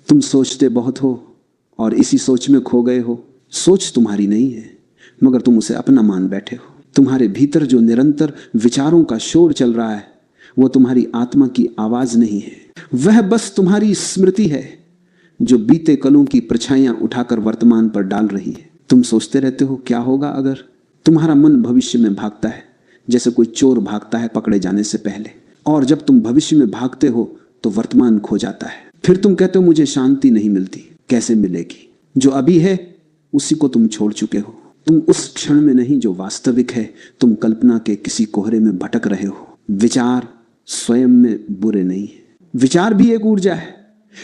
तुम सोचते बहुत हो और इसी सोच में खो गए हो। सोच तुम्हारी नहीं है, मगर तुम उसे अपना मान बैठे हो। तुम्हारे भीतर जो निरंतर विचारों का शोर चल रहा है वो तुम्हारी आत्मा की आवाज नहीं है, वह बस तुम्हारी स्मृति है जो बीते कलों की परछाइयां उठाकर वर्तमान पर डाल रही है। तुम सोचते रहते हो क्या होगा अगर। तुम्हारा मन भविष्य में भागता है जैसे कोई चोर भागता है पकड़े जाने से पहले, और जब तुम भविष्य में भागते हो तो वर्तमान खो जाता है। फिर तुम कहते हो मुझे शांति नहीं मिलती। कैसे मिलेगी? जो अभी है उसी को तुम छोड़ चुके हो। तुम उस क्षण में नहीं जो वास्तविक है, तुम कल्पना के किसी कोहरे में भटक रहे हो। विचार स्वयं में बुरे नहीं है, विचार भी एक ऊर्जा है,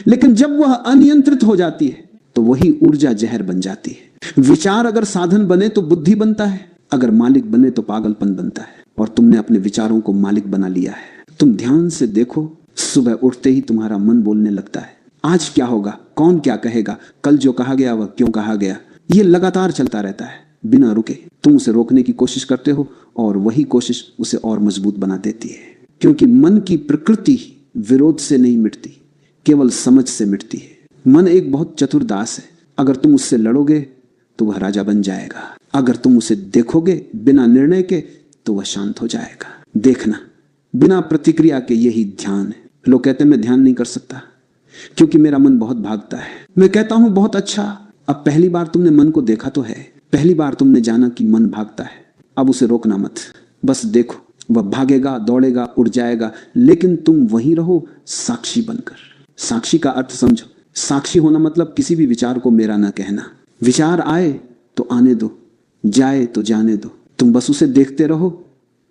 लेकिन जब वह अनियंत्रित हो जाती है तो वही ऊर्जा जहर बन जाती है। विचार अगर साधन बने तो बुद्धि बनता है, अगर मालिक बने तो पागलपन बनता है। और तुमने अपने विचारों को मालिक बना लिया है। तुम ध्यान से देखो, सुबह उठते ही तुम्हारा मन बोलने लगता है आज क्या होगा, कौन क्या कहेगा, कल जो कहा गया वह क्यों कहा गया। ये लगातार चलता रहता है बिना रुके। तुम उसे रोकने की कोशिश करते हो और वही कोशिश उसे और मजबूत बना देती है, क्योंकि मन की प्रकृति विरोध से नहीं मिटती, केवल समझ से मिटती है। मन एक बहुत चतुर दास है। अगर तुम उससे लड़ोगे तो वह राजा बन जाएगा, अगर तुम उसे देखोगे बिना निर्णय के तो वह शांत हो जाएगा। देखना, बिना प्रतिक्रिया के यही ध्यान है। लोग कहते हैं मैं ध्यान नहीं कर सकता क्योंकि मेरा मन बहुत भागता है। मैं कहता हूं बहुत अच्छा, अब पहली बार तुमने मन को देखा तो है, पहली बार तुमने जाना कि मन भागता है। अब उसे रोकना मत, बस देखो, वह भागेगा, दौड़ेगा, उड़ जाएगा, लेकिन तुम वहीं रहो साक्षी बनकर। साक्षी का अर्थ समझो। साक्षी होना मतलब किसी भी विचार को मेरा ना कहना। विचार आए तो आने दो, जाए तो जाने दो। तुम बस उसे देखते रहो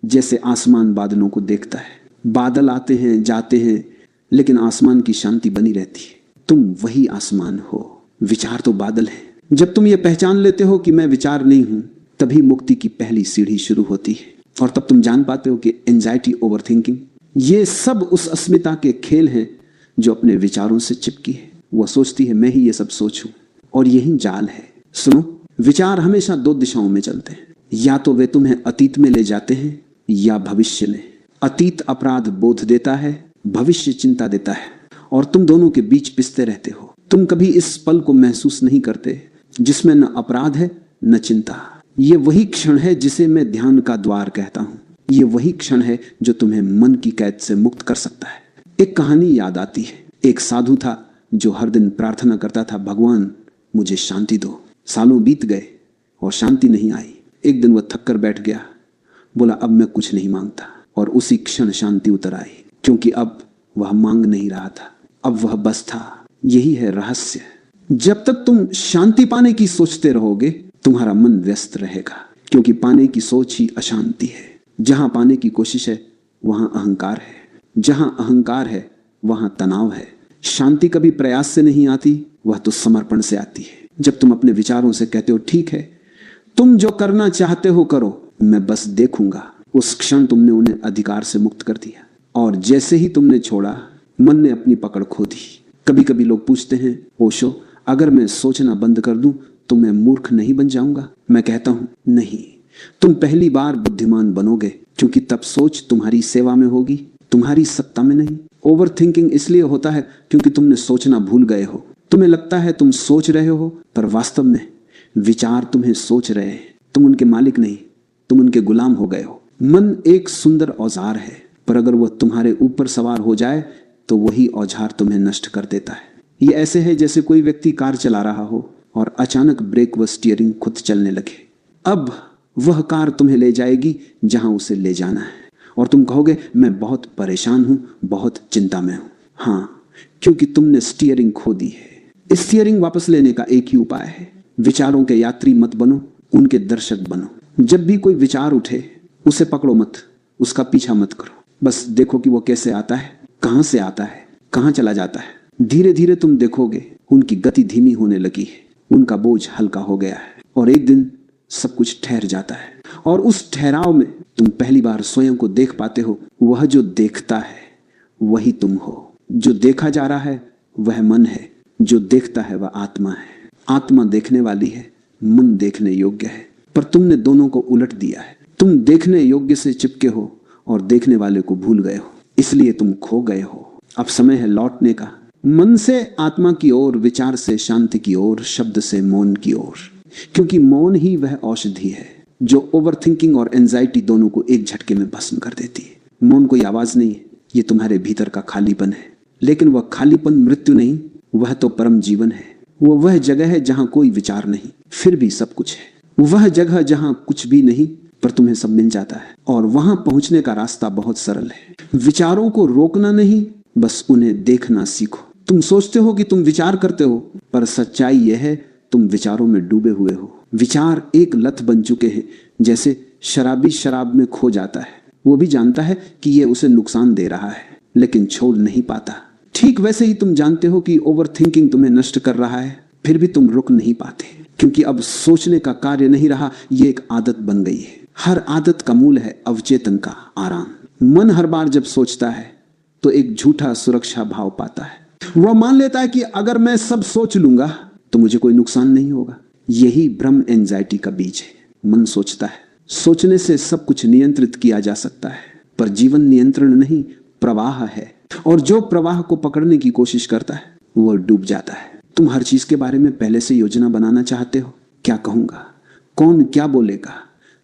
जैसे आसमान बादलों को देखता है। बादल आते हैं जाते हैं, लेकिन आसमान की शांति बनी रहती है। तुम वही आसमान हो, विचार तो बादल है। जब तुम ये पहचान लेते हो कि मैं विचार नहीं हूं, तभी मुक्ति की पहली सीढ़ी शुरू होती है। और तब तुम जान पाते हो कि एंजाइटी, ओवरथिंकिंग, ये सब उस अस्मिता के खेल हैं जो अपने विचारों से चिपकी है। वह सोचती है मैं ही ये सब सोचूं, और यही जाल है। सुनो, विचार हमेशा दो दिशाओं में चलते हैं, या तो वे तुम्हें अतीत में ले जाते हैं या भविष्य में। अतीत अपराध बोध देता है, भविष्य चिंता देता है, और तुम दोनों के बीच पिसते रहते हो। तुम कभी इस पल को महसूस नहीं करते जिसमें न अपराध है न चिंता। ये वही क्षण है जिसे मैं ध्यान का द्वार कहता हूं। ये वही क्षण है जो तुम्हें मन की कैद से मुक्त कर सकता है। एक कहानी याद आती है। एक साधु था जो हर दिन प्रार्थना करता था, भगवान मुझे शांति दो। सालों बीत गए और शांति नहीं आई। एक दिन वह थक कर बैठ गया, बोला अब मैं कुछ नहीं मांगता, और उसी क्षण शांति उतर आई, क्योंकि अब वह मांग नहीं रहा था, अब वह बस था। यही है रहस्य। जब तक तुम शांति पाने की सोचते रहोगे तुम्हारा मन व्यस्त रहेगा, क्योंकि पाने की सोच ही अशांति है। जहां पाने की कोशिश है वहां अहंकार है, जहां अहंकार है वहां तनाव है। शांति कभी प्रयास से नहीं आती, वह तो समर्पण से आती है। जब तुम अपने विचारों से कहते हो ठीक है, तुम जो करना चाहते हो करो, मैं बस देखूंगा, उस क्षण तुमने उन्हें अधिकार से मुक्त कर दिया। और जैसे ही तुमने छोड़ा, मन ने अपनी पकड़ खो दी। कभी कभी लोग पूछते हैं, ओशो अगर मैं सोचना बंद कर दूं तो मैं मूर्ख नहीं बन जाऊंगा? मैं कहता हूं नहीं, तुम पहली बार बुद्धिमान बनोगे, क्योंकि तब सोच तुम्हारी सेवा में होगी, तुम्हारी सत्ता में नहीं। ओवर थिंकिंग इसलिए होता है क्योंकि तुमने सोचना भूल गए हो। तुम्हें लगता है तुम सोच रहे हो, पर वास्तव में विचार तुम्हें सोच रहे हैं। तुम उनके मालिक नहीं, तुम उनके गुलाम हो गए हो। मन एक सुंदर औजार है, पर अगर वह तुम्हारे ऊपर सवार हो जाए तो वही औजार तुम्हें नष्ट कर देता है। ये ऐसे है जैसे कोई व्यक्ति कार चला रहा हो और अचानक ब्रेक व स्टीयरिंग खुद चलने लगे। अब वह कार तुम्हें ले जाएगी जहां उसे ले जाना है, और तुम कहोगे मैं बहुत परेशान हूं, बहुत चिंता में हूं। हाँ, क्योंकि तुमने स्टीयरिंग खो दी है। स्टीयरिंग वापस लेने का एक ही उपाय है, विचारों के यात्री मत बनो, उनके दर्शक बनो। जब भी कोई विचार उठे उसे पकड़ो मत, उसका पीछा मत करो, बस देखो कि वो कैसे आता है, कहां से आता है, कहां चला जाता है। धीरे धीरे तुम देखोगे उनकी गति धीमी होने लगी है, उनका बोझ हल्का हो गया है, और एक दिन सब कुछ ठहर जाता है। और उस ठहराव में तुम पहली बार स्वयं को देख पाते हो। वह जो देखता है वही तुम हो। जो देखा जा रहा है वह मन है, जो देखता है वह आत्मा है। आत्मा देखने वाली है, मन देखने योग्य है, पर तुमने दोनों को उलट दिया है। तुम देखने योग्य से चिपके हो और देखने वाले को भूल गए हो, इसलिए तुम खो गए हो। अब समय है लौटने का, मन से आत्मा की ओर, विचार से शांति की ओर, शब्द से मौन की ओर, क्योंकि मौन ही वह औषधि है जो ओवरथिंकिंग और एंजाइटी दोनों को एक झटके में भस्म कर देती है। मौन कोई आवाज नहीं है, ये तुम्हारे भीतर का खालीपन है। लेकिन वह खालीपन मृत्यु नहीं, वह तो परम जीवन है। वह जगह है जहां कोई विचार नहीं, फिर भी सब कुछ है। वह जगह जहां कुछ भी नहीं, पर तुम्हें सब मिल जाता है। और वहां पहुंचने का रास्ता बहुत सरल है। विचारों को रोकना नहीं, बस उन्हें देखना सीखो। तुम सोचते हो कि तुम विचार करते हो, पर सच्चाई यह है तुम विचारों में डूबे हुए हो। विचार एक लत बन चुके हैं, जैसे शराबी शराब में खो जाता है। वो भी जानता है कि यह उसे नुकसान दे रहा है, लेकिन छोड़ नहीं पाता। ठीक वैसे ही तुम जानते हो कि ओवरथिंकिंग तुम्हें नष्ट कर रहा है, फिर भी तुम रुक नहीं पाते, क्योंकि अब सोचने का कार्य नहीं रहा, यह एक आदत बन गई है। हर आदत का मूल है अवचेतन का आराम। मन हर बार जब सोचता है तो एक झूठा सुरक्षा भाव पाता है। वह मान लेता है कि अगर मैं सब सोच लूंगा तो मुझे कोई नुकसान नहीं होगा। यही भ्रम एंजाइटी का बीज है। मन सोचता है, सोचने से सब कुछ नियंत्रित किया जा सकता है, पर जीवन नियंत्रण नहीं, प्रवाह है। और जो प्रवाह को पकड़ने की कोशिश करता है वह डूब जाता है। तुम हर चीज के बारे में पहले से योजना बनाना चाहते हो। क्या कहूंगा, कौन क्या बोलेगा,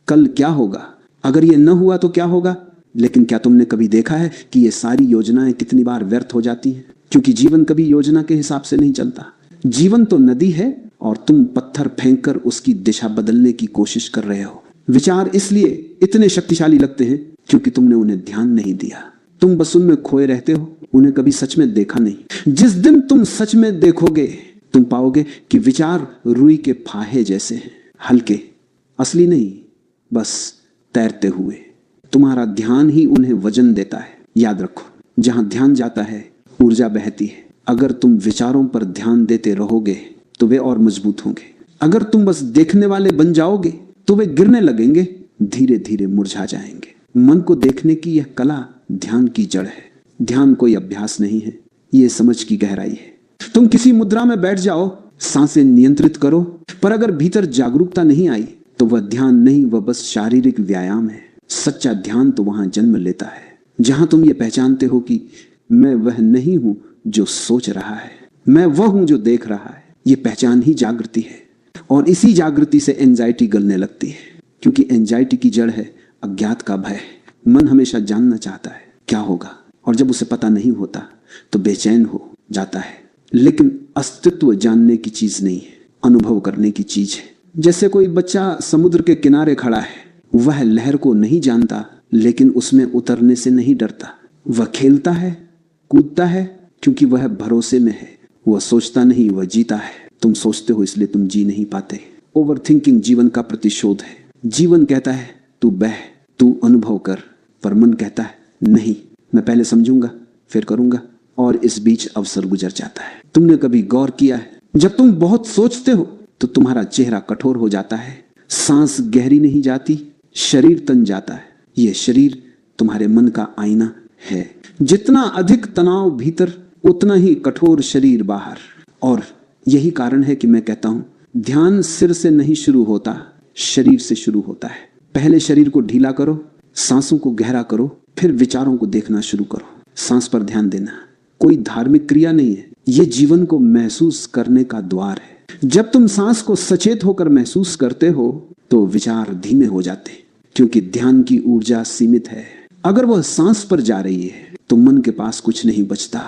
कल क्या होगा, अगर ये न हुआ तो क्या होगा। लेकिन क्या तुमने कभी देखा है कि ये सारी योजनाएं कितनी बार व्यर्थ हो जाती हैं? क्योंकि जीवन कभी योजना के हिसाब से नहीं चलता। जीवन तो नदी है और तुम पत्थर फेंककर उसकी दिशा बदलने की कोशिश कर रहे हो। विचार इसलिए इतने शक्तिशाली लगते हैं क्योंकि तुमने उन्हें ध्यान नहीं दिया। तुम बस उनमें खोए रहते हो, उन्हें कभी सच में देखा नहीं। जिस दिन तुम सच में देखोगे, तुम पाओगे कि विचार रुई के फाहे जैसे हैं, हल्के, असली नहीं, बस तैरते हुए। तुम्हारा ध्यान ही उन्हें वजन देता है। याद रखो, जहां ध्यान जाता है ऊर्जा बहती है। अगर तुम विचारों पर ध्यान देते रहोगे तो वे और मजबूत होंगे। अगर तुम बस देखने वाले बन जाओगे तो वे गिरने लगेंगे, धीरे धीरे मुरझा जाएंगे। मन को देखने की यह कला ध्यान की जड़ है। ध्यान कोई अभ्यास नहीं है, ये समझ की गहराई है। तुम किसी मुद्रा में बैठ जाओ, सांसें नियंत्रित करो, पर अगर भीतर जागरूकता नहीं आई तो वह ध्यान नहीं, वह बस शारीरिक व्यायाम है। सच्चा ध्यान तो वहां जन्म लेता है जहां तुम ये पहचानते हो कि मैं वह नहीं हूं जो सोच रहा है, मैं वह हूं जो देख रहा है। ये पहचान ही जागृति है। और इसी जागृति से एंजाइटी गलने लगती है, क्योंकि एंजाइटी की जड़ है अज्ञात का भय। मन हमेशा जानना चाहता है क्या होगा, और जब उसे पता नहीं होता तो बेचैन हो जाता है। लेकिन अस्तित्व जानने की चीज नहीं है, अनुभव करने की चीज है। जैसे कोई बच्चा समुद्र के किनारे खड़ा है, वह लहर को नहीं जानता, लेकिन उसमें उतरने से नहीं डरता। वह खेलता है, कूदता है, क्योंकि वह भरोसे में है। वह सोचता नहीं, वह जीता है। तुम सोचते हो इसलिए तुम जी नहीं पाते। ओवरथिंकिंग जीवन का प्रतिशोध है। जीवन कहता है तू बह, तू अनुभव कर, पर मन कहता है नहीं, मैं पहले समझूंगा फिर करूंगा, और इस बीच अवसर गुजर जाता है। तुमने कभी गौर किया है, जब तुम बहुत सोचते हो तो तुम्हारा चेहरा कठोर हो जाता है, सांस गहरी नहीं जाती, शरीर तन जाता है। यह शरीर तुम्हारे मन का आईना है। जितना अधिक तनाव भीतर, उतना ही कठोर शरीर बाहर। और यही कारण है कि मैं कहता हूं, ध्यान सिर से नहीं शुरू होता, शरीर से शुरू होता है। पहले शरीर को ढीला करो, सांसों को गहरा करो, फिर विचारों को देखना शुरू करो। सांस पर ध्यान देना कोई धार्मिक क्रिया नहीं है, यह जीवन को महसूस करने का द्वार है। जब तुम सांस को सचेत होकर महसूस करते हो तो विचार धीमे हो जाते, क्योंकि ध्यान की ऊर्जा सीमित है। अगर वह सांस पर जा रही है तो मन के पास कुछ नहीं बचता।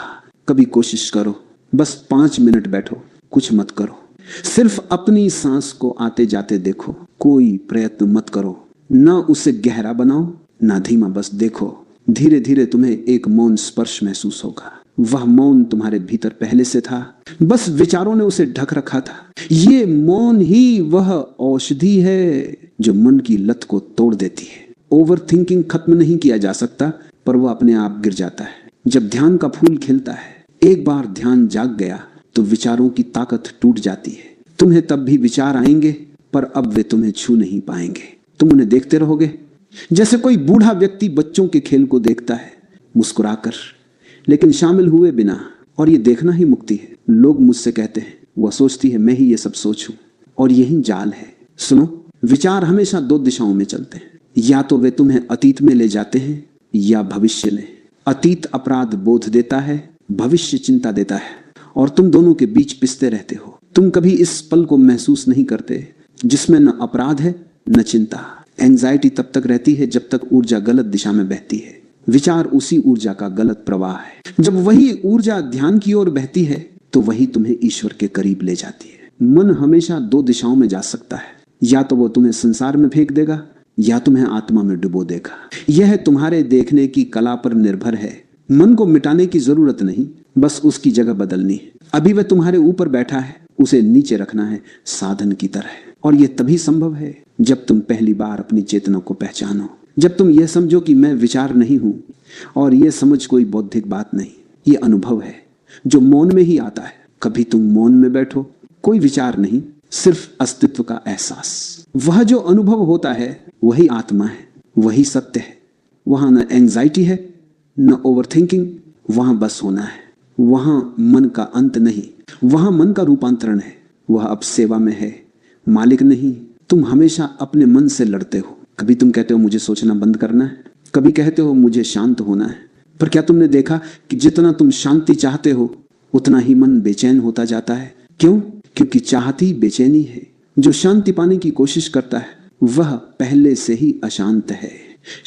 कभी कोशिश करो, बस 5 मिनट बैठो, कुछ मत करो, सिर्फ अपनी सांस को आते जाते देखो। कोई प्रयत्न मत करो, ना उसे गहरा बनाओ ना धीमा, बस देखो। धीरे धीरे तुम्हें एक मौन स्पर्श महसूस होगा। वह मौन तुम्हारे भीतर पहले से था, बस विचारों ने उसे ढक रखा था। ये मौन ही वह औषधि है जो मन की लत को तोड़ देती है। ओवरथिंकिंग खत्म नहीं किया जा सकता, पर वह अपने आप गिर जाता है। जब ध्यान का फूल खिलता है, एक बार ध्यान जाग गया तो विचारों की ताकत टूट जाती है। तुम्हें तब भी विचार आएंगे, पर अब वे तुम्हें छू नहीं पाएंगे। तुम उन्हें देखते रहोगे, जैसे कोई बूढ़ा व्यक्ति बच्चों के खेल को देखता है मुस्कुराकर, लेकिन शामिल हुए बिना। और ये देखना ही मुक्ति है। लोग मुझसे कहते हैं, वह सोचती है मैं ही ये सब सोचूं, और यही जाल है। सुनो, विचार हमेशा 2 दिशाओं में चलते हैं। या तो वे तुम्हें अतीत में ले जाते हैं या भविष्य में। अतीत अपराध बोध देता है, भविष्य चिंता देता है। और तुम दोनों के बीच पिसते रहते हो। तुम कभी इस पल को महसूस नहीं करते जिसमें न अपराध है न चिंता। एंजाइटी तब तक रहती है जब तक ऊर्जा गलत दिशा में बहती है। विचार उसी ऊर्जा का गलत प्रवाह है। जब वही ऊर्जा ध्यान की ओर बहती है तो वही तुम्हें ईश्वर के करीब ले जाती है। मन हमेशा दो दिशाओं में जा सकता है, या तो वो तुम्हें संसार में फेंक देगा या तुम्हें आत्मा में डुबो देगा। यह तुम्हारे देखने की कला पर निर्भर है। मन को मिटाने की जरूरत नहीं, बस उसकी जगह बदलनी है। अभी वह तुम्हारे ऊपर बैठा है, उसे नीचे रखना है साधन की तरह। और यह तभी संभव है जब तुम पहली बार अपनी चेतना को पहचानो, जब तुम यह समझो कि मैं विचार नहीं हूं। और यह समझ कोई बौद्धिक बात नहीं, यह अनुभव है जो मौन में ही आता है। कभी तुम मौन में बैठो, कोई विचार नहीं, सिर्फ अस्तित्व का एहसास। वह जो अनुभव होता है वही आत्मा है, वही सत्य है। वहां न एंजाइटी है न ओवरथिंकिंग, वहां बस होना है। वहां मन का अंत नहीं, वहां मन का रूपांतरण है। वह अब सेवा में है, मालिक नहीं। तुम हमेशा अपने मन से लड़ते हो। कभी तुम कहते हो मुझे सोचना बंद करना है, कभी कहते हो मुझे शांत होना है। पर क्या तुमने देखा कि जितना तुम शांति चाहते हो उतना ही मन बेचैन होता जाता है? क्यों? क्योंकि चाहती बेचैनी है। जो शांति पाने की कोशिश करता है वह पहले से ही अशांत है।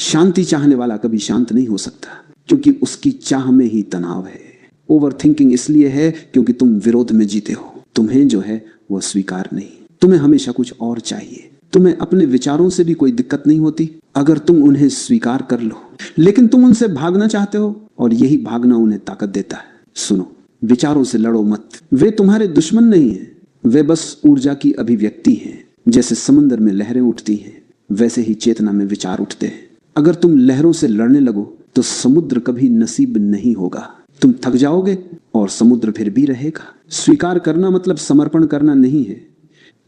शांति चाहने वाला कभी शांत नहीं हो सकता, क्योंकि उसकी चाह में ही तनाव है। ओवर थिंकिंग इसलिए है क्योंकि तुम विरोध में जीते हो। तुम्हें जो है वह स्वीकार नहीं, तुम्हें हमेशा कुछ और चाहिए। तुम्हें अपने विचारों से भी कोई दिक्कत नहीं होती अगर तुम उन्हें स्वीकार कर लो, लेकिन तुम उनसे भागना चाहते हो और यही भागना उन्हें ताकत देता है। सुनो, विचारों से लड़ो मत। वे तुम्हारे दुश्मन नहीं हैं, वे बस ऊर्जा की अभिव्यक्ति हैं। जैसे समंदर में लहरें उठती हैं वैसे ही चेतना में विचार उठते हैं। अगर तुम लहरों से लड़ने लगो तो समुद्र कभी नसीब नहीं होगा। तुम थक जाओगे और समुद्र फिर भी रहेगा। स्वीकार करना मतलब समर्पण करना नहीं है,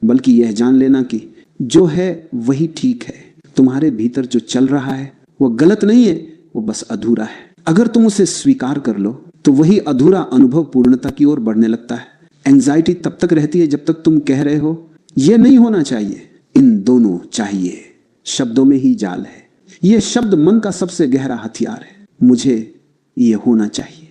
बल्कि यह जान लेना कि जो है वही ठीक है। तुम्हारे भीतर जो चल रहा है वो गलत नहीं है, वो बस अधूरा है। अगर तुम उसे स्वीकार कर लो तो वही अधूरा अनुभव पूर्णता की ओर बढ़ने लगता है। एंजाइटी तब तक रहती है जब तक तुम कह रहे हो यह नहीं होना चाहिए, इन दोनों चाहिए। शब्दों में ही जाल है। यह शब्द मन का सबसे गहरा हथियार है। मुझे यह होना चाहिए,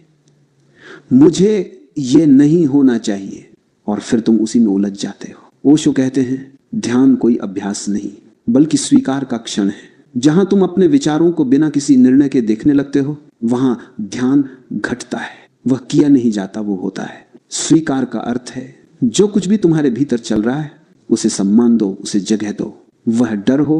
मुझे यह नहीं होना चाहिए, और फिर तुम उसी में उलझ जाते हो। ओशो कहते हैं ध्यान कोई अभ्यास नहीं बल्कि स्वीकार का क्षण है। जहां तुम अपने विचारों को बिना किसी निर्णय के देखने लगते हो वहां ध्यान घटता है। वह किया नहीं जाता, वो होता है। स्वीकार का अर्थ है जो कुछ भी तुम्हारे भीतर चल रहा है उसे सम्मान दो, उसे जगह दो। वह डर हो,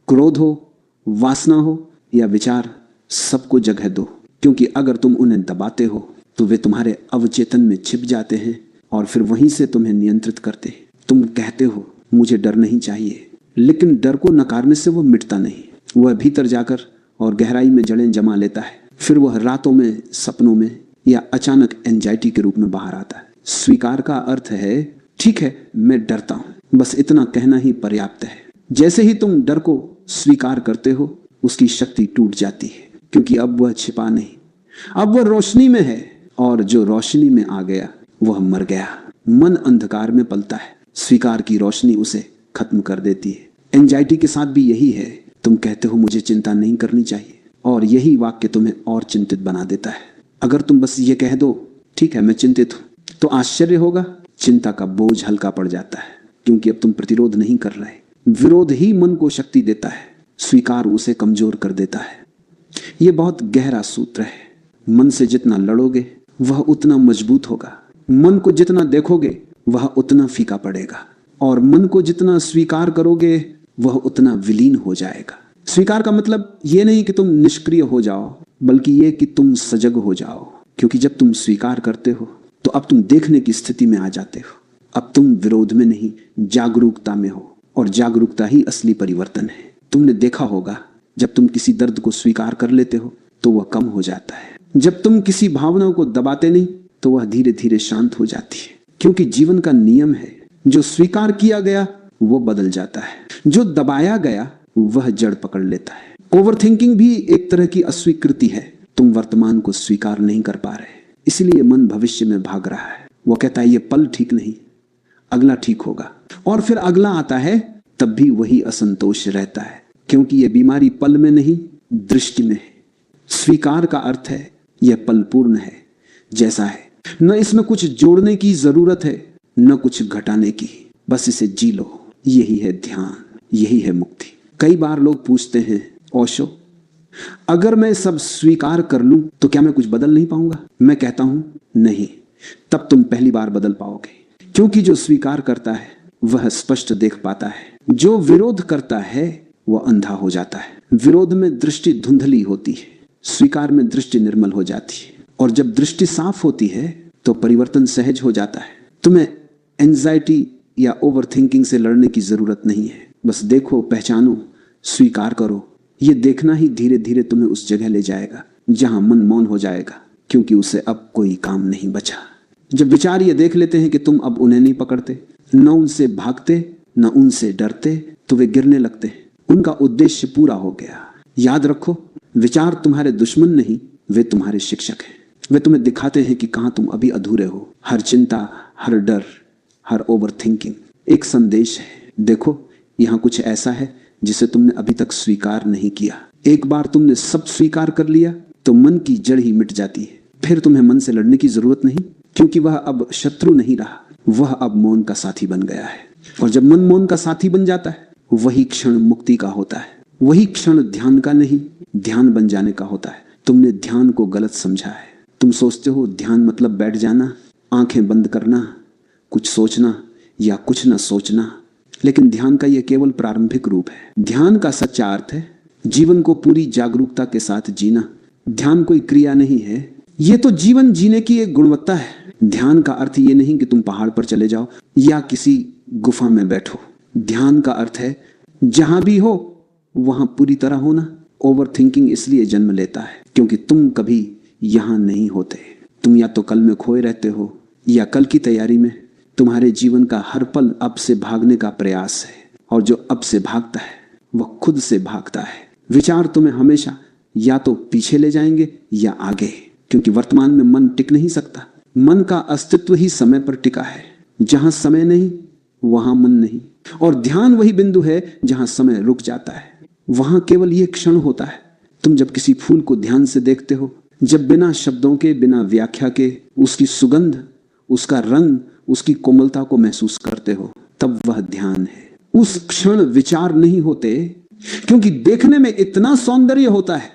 क्रोध हो, वासना हो या विचार, सबको जगह दो। क्योंकि अगर तुम उन्हें दबाते हो तो वे तुम्हारे अवचेतन में छिप जाते हैं और फिर वहीं से तुम्हें नियंत्रित करते हैं। तुम कहते हो मुझे डर नहीं चाहिए, लेकिन डर को नकारने से वह मिटता नहीं। वह भीतर जाकर और गहराई में जड़ें जमा लेता है। फिर वह रातों में, सपनों में या अचानक एंजाइटी के रूप में बाहर आता है। स्वीकार का अर्थ है ठीक है मैं डरता हूं, बस इतना कहना ही पर्याप्त है। जैसे ही तुम डर को स्वीकार करते हो उसकी शक्ति टूट जाती है, क्योंकि अब वह छिपा नहीं, अब वह रोशनी में है। और जो रोशनी में आ गया वह मर गया। मन अंधकार में पलता है, स्वीकार की रोशनी उसे खत्म कर देती है। एंजाइटी के साथ भी यही है। तुम कहते हो मुझे चिंता नहीं करनी चाहिए, और यही वाक्य तुम्हें और चिंतित बना देता है। अगर तुम बस ये कह दो ठीक है मैं चिंतित हूं, तो आश्चर्य होगा, चिंता का बोझ हल्का पड़ जाता है, क्योंकि अब तुम प्रतिरोध नहीं कर रहे। विरोध ही मन को शक्ति देता है, स्वीकार उसे कमजोर कर देता है। यह बहुत गहरा सूत्र है। मन से जितना लड़ोगे वह उतना मजबूत होगा। मन को जितना देखोगे वह उतना फीका पड़ेगा, और मन को जितना स्वीकार करोगे वह उतना विलीन हो जाएगा। स्वीकार का मतलब यह नहीं कि तुम निष्क्रिय हो जाओ, बल्कि यह कि तुम सजग हो जाओ। क्योंकि जब तुम स्वीकार करते हो तो अब तुम देखने की स्थिति में आ जाते हो। अब तुम विरोध में नहीं, जागरूकता में हो, और जागरूकता ही असली परिवर्तन है। तुमने देखा होगा जब तुम किसी दर्द को स्वीकार कर लेते हो तो वह कम हो जाता है। जब तुम किसी भावना को दबाते नहीं तो वह धीरे धीरे शांत हो जाती है। क्योंकि जीवन का नियम है, जो स्वीकार किया गया वो बदल जाता है, जो दबाया गया वह जड़ पकड़ लेता है। ओवरथिंकिंग भी एक तरह की अस्वीकृति है। तुम वर्तमान को स्वीकार नहीं कर पा रहे, इसलिए मन भविष्य में भाग रहा है। वो कहता है ये पल ठीक नहीं, अगला ठीक होगा, और फिर अगला आता है, तब भी वही असंतोष रहता है, क्योंकि यह बीमारी पल में नहीं दृष्टि में है। स्वीकार का अर्थ है यह पल पूर्ण है, जैसा है न इसमें कुछ जोड़ने की जरूरत है न कुछ घटाने की, बस इसे जी लो। यही है ध्यान, यही है मुक्ति। कई बार लोग पूछते हैं, ओशो अगर मैं सब स्वीकार कर लूं तो क्या मैं कुछ बदल नहीं पाऊंगा? मैं कहता हूं नहीं, तब तुम पहली बार बदल पाओगे। क्योंकि जो स्वीकार करता है वह स्पष्ट देख पाता है, जो विरोध करता है वह अंधा हो जाता है। विरोध में दृष्टि धुंधली होती है, स्वीकार में दृष्टि निर्मल हो जाती है। और जब दृष्टि साफ होती है तो परिवर्तन सहज हो जाता है। तुम्हें एंजाइटी या ओवर थिंकिंग से लड़ने की जरूरत नहीं है। बस देखो, पहचानो, स्वीकार करो। ये देखना ही धीरे धीरे तुम्हें उस जगह ले जाएगा जहां मन मौन हो जाएगा, क्योंकि उसे अब कोई काम नहीं बचा। जब विचार ये देख लेते हैं कि तुम अब उन्हें नहीं पकड़ते, न उनसे भागते न उनसे डरते, तो वे गिरने लगते हैं। उनका उद्देश्य पूरा हो गया। याद रखो, विचार तुम्हारे दुश्मन नहीं, वे तुम्हारे शिक्षक हैं। वे तुम्हें दिखाते हैं कि कहां तुम अभी अधूरे हो। हर चिंता, हर डर, हर ओवर थिंकिंग एक संदेश है। देखो, यहां कुछ ऐसा है जिसे तुमने अभी तक स्वीकार नहीं किया। एक बार तुमने सब स्वीकार कर लिया तो मन की जड़ ही मिट जाती है। फिर तुम्हें मन से लड़ने की जरूरत नहीं, क्योंकि वह अब शत्रु नहीं रहा, वह अब मौन का साथी बन गया है। और जब मन मौन का साथी बन जाता है, वही क्षण मुक्ति का होता है। वही क्षण ध्यान का नहीं, ध्यान बन जाने का होता है। तुमने ध्यान को गलत समझा है। तुम सोचते हो ध्यान मतलब बैठ जाना, आंखें बंद करना, कुछ सोचना या कुछ न सोचना, लेकिन ध्यान का यह केवल प्रारंभिक रूप है। ध्यान का सच्चा अर्थ है जीवन को पूरी जागरूकता के साथ जीना। ध्यान कोई क्रिया नहीं है, यह तो जीवन जीने की एक गुणवत्ता है। ध्यान का अर्थ यह नहीं कि तुम पहाड़ पर चले जाओ या किसी गुफा में बैठो। ध्यान का अर्थ है जहां भी हो वहां पूरी तरह होना। ओवर थिंकिंग इसलिए जन्म लेता है क्योंकि तुम कभी यहां नहीं होते। तुम या तो कल में खोए रहते हो या कल की तैयारी में। तुम्हारे जीवन का हर पल अब से भागने का प्रयास है, और जो अब से भागता है वह खुद से भागता है। विचार तुम्हें हमेशा या तो पीछे ले जाएंगे या आगे, क्योंकि वर्तमान में मन टिक नहीं सकता। मन का अस्तित्व ही समय पर टिका है। जहां समय नहीं वहां मन नहीं। और ध्यान वही बिंदु है जहां समय रुक जाता है। वहां केवल यह क्षण होता है। तुम जब किसी फूल को ध्यान से देखते हो, जब बिना शब्दों के, बिना व्याख्या के उसकी सुगंध, उसका रंग, उसकी कोमलता को महसूस करते हो, तब वह ध्यान है। उस क्षण विचार नहीं होते, क्योंकि देखने में इतना सौंदर्य होता है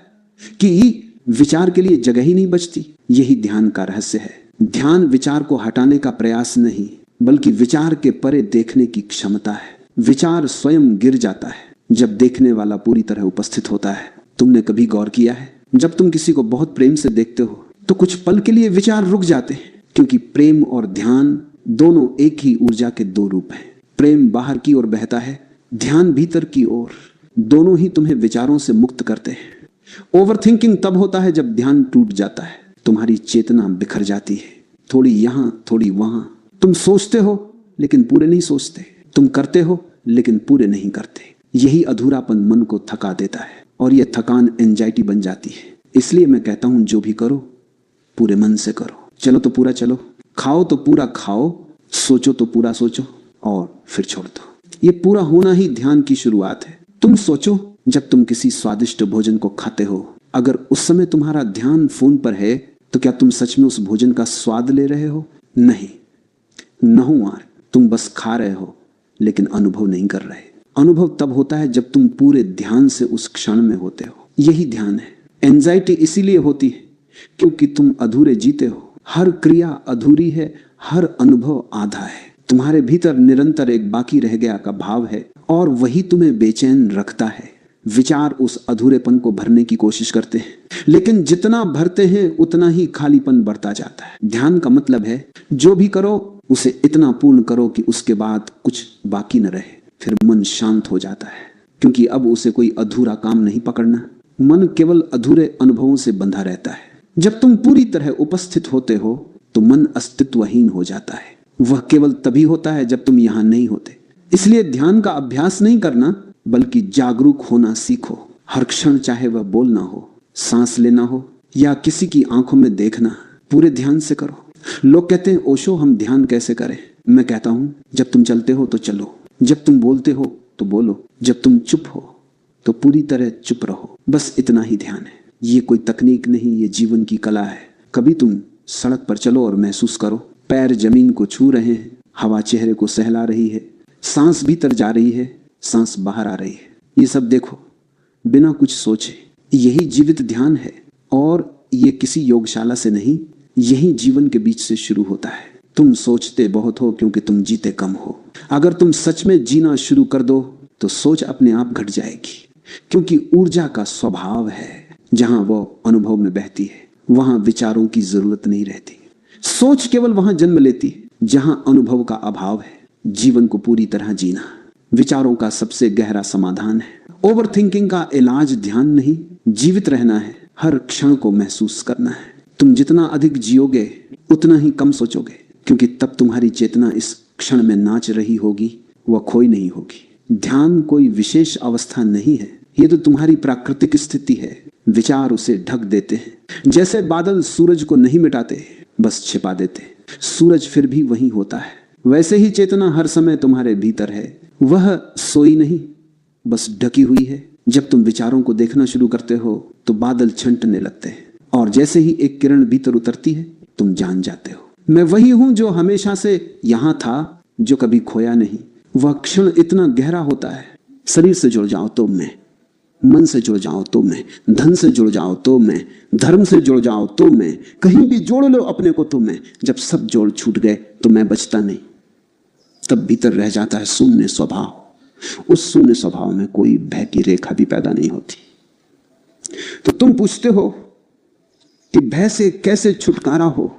कि विचार के लिए जगह ही नहीं बचती। यही ध्यान का रहस्य है। ध्यान विचार को हटाने का प्रयास नहीं, बल्कि विचार के परे देखने की क्षमता है। विचार स्वयं गिर जाता है जब देखने वाला पूरी तरह उपस्थित होता है। तुमने कभी गौर किया है, जब तुम किसी को बहुत प्रेम से देखते हो तो कुछ पल के लिए विचार रुक जाते हैं, क्योंकि प्रेम और ध्यान दोनों एक ही ऊर्जा के दो रूप हैं। प्रेम बाहर की ओर बहता है, ध्यान भीतर की ओर। दोनों ही तुम्हें विचारों से मुक्त करते हैं। ओवर थिंकिंग तब होता है जब ध्यान टूट जाता है। तुम्हारी चेतना बिखर जाती है, थोड़ी यहां थोड़ी वहां। तुम सोचते हो लेकिन पूरे नहीं सोचते, तुम करते हो लेकिन पूरे नहीं करते। यही अधूरापन मन को थका देता है, और यह थकान एंजाइटी बन जाती है। इसलिए मैं कहता हूं, जो भी करो पूरे मन से करो। चलो तो पूरा चलो, खाओ तो पूरा खाओ, सोचो तो पूरा सोचो, और फिर छोड़ दो। ये पूरा होना ही ध्यान की शुरुआत है। तुम सोचो, जब तुम किसी स्वादिष्ट भोजन को खाते हो, अगर उस समय तुम्हारा ध्यान फोन पर है तो क्या तुम सच में उस भोजन का स्वाद ले रहे हो? नहीं, नहुआर, तुम बस खा रहे हो लेकिन अनुभव नहीं कर रहे। अनुभव तब होता है जब तुम पूरे ध्यान से उस क्षण में होते हो। यही ध्यान है। एंजाइटी इसीलिए होती है क्योंकि तुम अधूरे जीते हो। हर क्रिया अधूरी है, हर अनुभव आधा है। तुम्हारे भीतर निरंतर एक बाकी रह गया का भाव है, और वही तुम्हें बेचैन रखता है। विचार उस अधूरेपन को भरने की कोशिश करते हैं, लेकिन जितना भरते हैं उतना ही खालीपन बढ़ता जाता है। ध्यान का मतलब है जो भी करो उसे इतना पूर्ण करो कि उसके बाद कुछ बाकी न रहे। फिर मन शांत हो जाता है, क्योंकि अब उसे कोई अधूरा काम नहीं पकड़ना। मन केवल अधूरे अनुभवों से बंधा रहता है। जब तुम पूरी तरह उपस्थित होते हो तो मन अस्तित्वहीन हो जाता है। वह केवल तभी होता है जब तुम यहां नहीं होते। इसलिए ध्यान का अभ्यास नहीं करना, बल्कि जागरूक होना सीखो। हर क्षण, चाहे वह बोलना हो, सांस लेना हो या किसी की आंखों में देखना, पूरे ध्यान से करो। लोग कहते हैं, ओशो हम ध्यान कैसे करें? मैं कहता हूं, जब तुम चलते हो तो चलो, जब तुम बोलते हो तो बोलो, जब तुम चुप हो तो पूरी तरह चुप रहो। बस इतना ही ध्यान है। ये कोई तकनीक नहीं, ये जीवन की कला है। कभी तुम सड़क पर चलो और महसूस करो, पैर जमीन को छू रहे हैं, हवा चेहरे को सहला रही है, सांस भीतर जा रही है, सांस बाहर आ रही है। ये सब देखो बिना कुछ सोचे। यही जीवित ध्यान है और ये किसी योगशाला से नहीं, यही जीवन के बीच से शुरू होता है। तुम सोचते बहुत हो क्योंकि तुम जीते कम हो। अगर तुम सच में जीना शुरू कर दो तो सोच अपने आप घट जाएगी, क्योंकि ऊर्जा का स्वभाव है जहां वो अनुभव में बहती है वहां विचारों की जरूरत नहीं रहती। सोच केवल वहां जन्म लेती है जहां अनुभव का अभाव है। जीवन को पूरी तरह जीना विचारों का सबसे गहरा समाधान है। ओवर थिंकिंग का इलाज ध्यान नहीं, जीवित रहना है, हर क्षण को महसूस करना है। तुम जितना अधिक जियोगे उतना ही कम सोचोगे, क्योंकि तब तुम्हारी चेतना इस क्षण में नाच रही होगी, वह खोई नहीं होगी। ध्यान कोई विशेष अवस्था नहीं है, ये तो तुम्हारी प्राकृतिक स्थिति है। विचार उसे ढक देते हैं, जैसे बादल सूरज को नहीं मिटाते, बस छिपा देते। सूरज फिर भी वहीं होता है। वैसे ही चेतना हर समय तुम्हारे भीतर है, वह सोई नहीं, बस ढकी हुई है। जब तुम विचारों को देखना शुरू करते हो तो बादल छंटने लगते हैं, और जैसे ही एक किरण भीतर उतरती है तुम जान जाते हो, मैं वही हूं जो हमेशा से यहां था, जो कभी खोया नहीं। वह क्षण इतना गहरा होता है। शरीर से जुड़ जाओ तो मैं, मन से जुड़ जाओ तो मैं, धन से जुड़ जाओ तो मैं, धर्म से जुड़ जाओ तो मैं, कहीं भी जोड़ लो अपने को तो मैं। जब सब जोड़ छूट गए तो मैं बचता नहीं, तब भीतर रह जाता है शून्य स्वभाव। उस शून्य स्वभाव में कोई भय की रेखा भी पैदा नहीं होती। तो तुम पूछते हो कि भय से कैसे छुटकारा हो।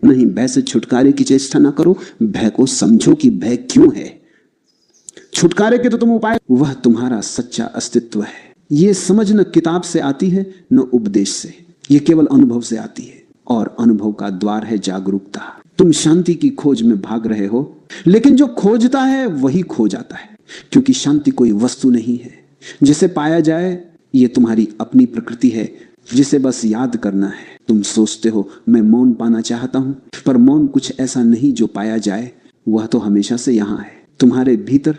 नहीं, भय से छुटकारे की चेष्टा ना करो, भय को समझो कि भय क्यों है। छुटकारे के तो तुम उपाय, वह तुम्हारा सच्चा अस्तित्व है। यह समझ न किताब से आती है न उपदेश से, यह केवल अनुभव से आती है, और अनुभव का द्वार है जागरूकता। तुम शांति की खोज में भाग रहे हो, लेकिन जो खोजता है वही खो जाता है, क्योंकि शांति कोई वस्तु नहीं है जिसे पाया जाए। यह तुम्हारी अपनी प्रकृति है जिसे बस याद करना है। तुम सोचते हो मैं मौन पाना चाहता हूं, पर मौन कुछ ऐसा नहीं जो पाया जाए, वह तो हमेशा से यहां है, तुम्हारे भीतर,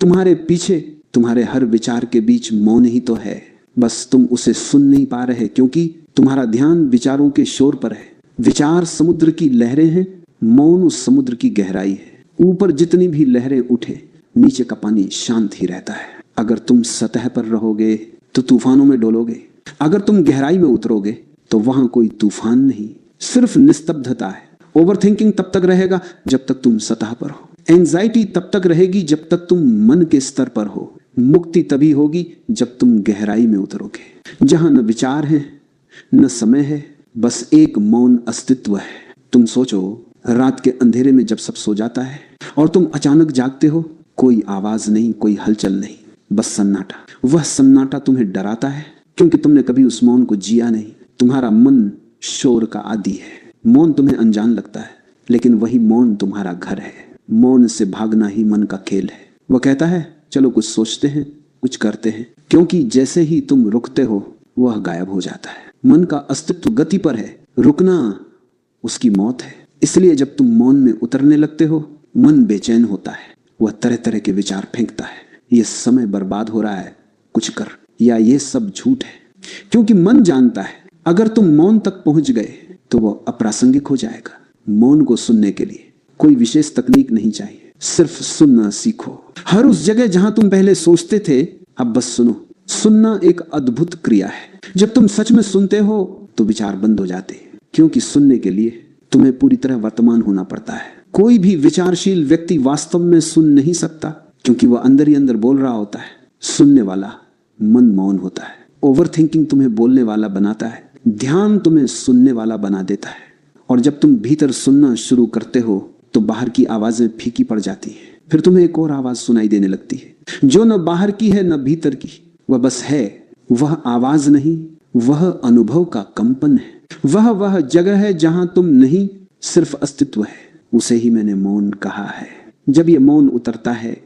तुम्हारे पीछे, तुम्हारे हर विचार के बीच मौन ही तो है। बस तुम उसे सुन नहीं पा रहे, क्योंकि तुम्हारा ध्यान विचारों के शोर पर है। विचार समुद्र की लहरें हैं, मौन उस समुद्र की गहराई है। ऊपर जितनी भी लहरें उठे, नीचे का पानी शांत ही रहता है। अगर तुम सतह पर रहोगे तो तूफानों में डोलोगे, अगर तुम गहराई में उतरोगे तो वहां कोई तूफान नहीं, सिर्फ निस्तब्धता है। ओवरथिंकिंग तब तक रहेगा जब तक तुम सतह पर हो। एंजाइटी तब तक रहेगी जब तक तुम मन के स्तर पर हो। मुक्ति तभी होगी जब तुम गहराई में उतरोगे, जहां न विचार है न समय है, बस एक मौन अस्तित्व है। तुम सोचो, रात के अंधेरे में जब सब सो जाता है और तुम अचानक जागते हो, कोई आवाज नहीं, कोई हलचल नहीं, बस सन्नाटा। वह सन्नाटा तुम्हें डराता है, क्योंकि तुमने कभी उस मौन को जिया नहीं। तुम्हारा मन शोर का आदी है, मौन तुम्हें अनजान लगता है, लेकिन वही मौन तुम्हारा घर है। मौन से भागना ही मन का खेल है। वह कहता है चलो कुछ सोचते हैं, कुछ करते हैं, क्योंकि जैसे ही तुम रुकते हो वह गायब हो जाता है। मन का अस्तित्व गति पर है, रुकना उसकी मौत है। इसलिए जब तुम मौन में उतरने लगते हो, मन बेचैन होता है, वह तरह तरह के विचार फेंकता है। यह समय बर्बाद हो रहा है, कुछ कर, या ये सब झूठ है। क्योंकि मन जानता है अगर तुम मौन तक पहुंच गए तो वह अप्रासंगिक हो जाएगा। मौन को सुनने के लिए कोई विशेष तकनीक नहीं चाहिए, सिर्फ सुनना सीखो। हर उस जगह जहां तुम पहले सोचते थे, अब बस सुनो। सुनना एक अद्भुत क्रिया है। जब तुम सच में सुनते हो तो विचार बंद हो जाते हैं, क्योंकि सुनने के लिए तुम्हें पूरी तरह वर्तमान होना पड़ता है। कोई भी विचारशील व्यक्ति वास्तव में सुन नहीं सकता, क्योंकि वह अंदर ही अंदर बोल रहा होता है। सुनने वाला मन मौन होता है। ओवरथिंकिंग तुम्हें बोलने वाला बनाता है, ध्यान तुम्हें सुनने वाला बना देता है। और जब तुम भीतर सुनना शुरू करते हो तो बाहर की आवाजें फीकी पड़ जाती हैं। फिर तुम्हें एक और आवाज सुनाई देने लगती है, जो न बाहर की है न भीतर की, वह बस है। वह आवाज नहीं, वह अनुभव का कंपन है। वह जगह है जहां तुम नहीं, सिर्फ अस्तित्व है। उसे ही मैंने मौन कहा है। जब यह मौन उतरता है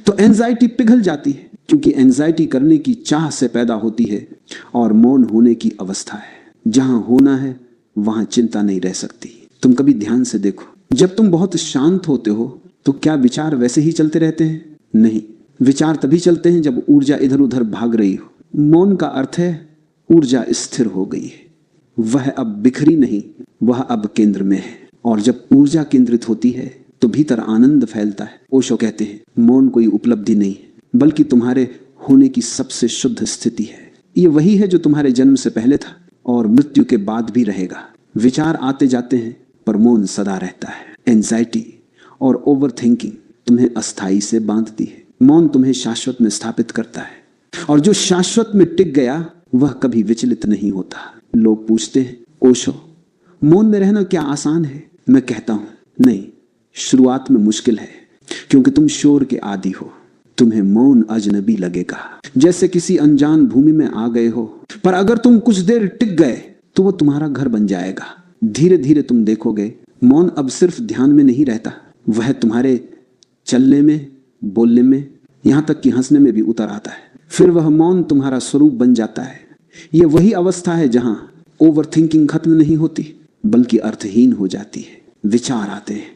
तो एंजाइटी पिघल जाती है, क्योंकि एंजाइटी करने की चाह से पैदा होती है, और मौन होने की अवस्था है। जहां होना है वहां चिंता नहीं रह सकती। तुम कभी ध्यान से देखो, जब तुम बहुत शांत होते हो तो क्या विचार वैसे ही चलते रहते हैं? नहीं, विचार तभी चलते हैं जब ऊर्जा इधर उधर भाग रही हो। मौन का अर्थ है ऊर्जा स्थिर हो गई है, वह अब बिखरी नहीं, वह अब केंद्र में है। और जब ऊर्जा केंद्रित होती है तो भीतर आनंद फैलता है। ओशो कहते हैं मौन कोई उपलब्धि नहीं है, बल्कि तुम्हारे होने की सबसे शुद्ध स्थिति है। ये वही है जो तुम्हारे जन्म से पहले था और मृत्यु के बाद भी रहेगा। विचार आते जाते हैं पर मौन सदा रहता है। एंजाइटी और ओवर थिंकिंग तुम्हें अस्थाई से बांधती है, मौन तुम्हें शाश्वत में स्थापित करता है। और जो शाश्वत में टिक गया वह कभी विचलित नहीं होता। लोग पूछते हैं ओशो मौन में रहना क्या आसान है? मैं कहता हूं नहीं, शुरुआत में मुश्किल है, क्योंकि तुम शोर के आदी हो। तुम्हें मौन अजनबी लगेगा, जैसे किसी अनजान भूमि में आ गए हो। पर अगर तुम कुछ देर टिक गए तो वो तुम्हारा घर बन जाएगा। धीरे धीरे तुम देखोगे मौन अब सिर्फ ध्यान में नहीं रहता, वह तुम्हारे चलने में, बोलने में, यहां तक कि हंसने में भी उतर आता है। फिर वह मौन तुम्हारा स्वरूप बन जाता है। यह वही अवस्था है जहां ओवर थिंकिंग खत्म नहीं होती, बल्कि अर्थहीन हो जाती है। विचार आते हैं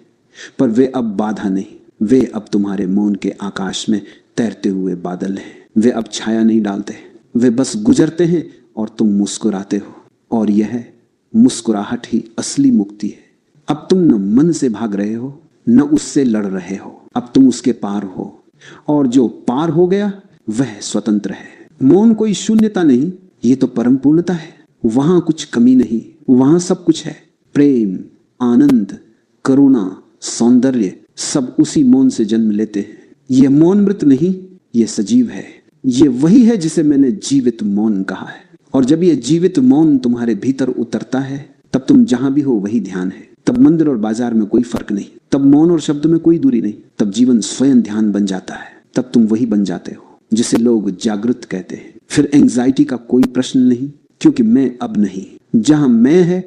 पर वे अब बाधा नहीं, वे अब तुम्हारे मौन के आकाश में तैरते हुए बादल हैं। वे अब छाया नहीं डालते, वे बस गुजरते हैं और तुम मुस्कुराते हो। और यह मुस्कुराहट ही असली मुक्ति है। अब तुम न मन से भाग रहे हो न उससे लड़ रहे हो, अब तुम उसके पार हो। और जो पार हो गया वह स्वतंत्र है। मौन कोई शून्यता नहीं, ये तो परम पूर्णता है। वहां कुछ कमी नहीं, वहां सब कुछ है। प्रेम, आनंद, करुणा, सौंदर्य सब उसी मौन से जन्म लेते हैं। यह मौन मृत नहीं, यह सजीव है। यह वही है जिसे मैंने जीवित मौन कहा है। और जब यह जीवित मौन तुम्हारे भीतर उतरता है तब तुम जहां भी हो वही ध्यान है। तब मंदिर और बाजार में कोई फर्क नहीं, तब मौन और शब्द में कोई दूरी नहीं, तब जीवन स्वयं ध्यान बन जाता है। तब तुम वही बन जाते हो जिसे लोग जागृत कहते हैं। फिर एंजाइटी का कोई प्रश्न नहीं, क्योंकि मैं अब नहीं। जहां मैं है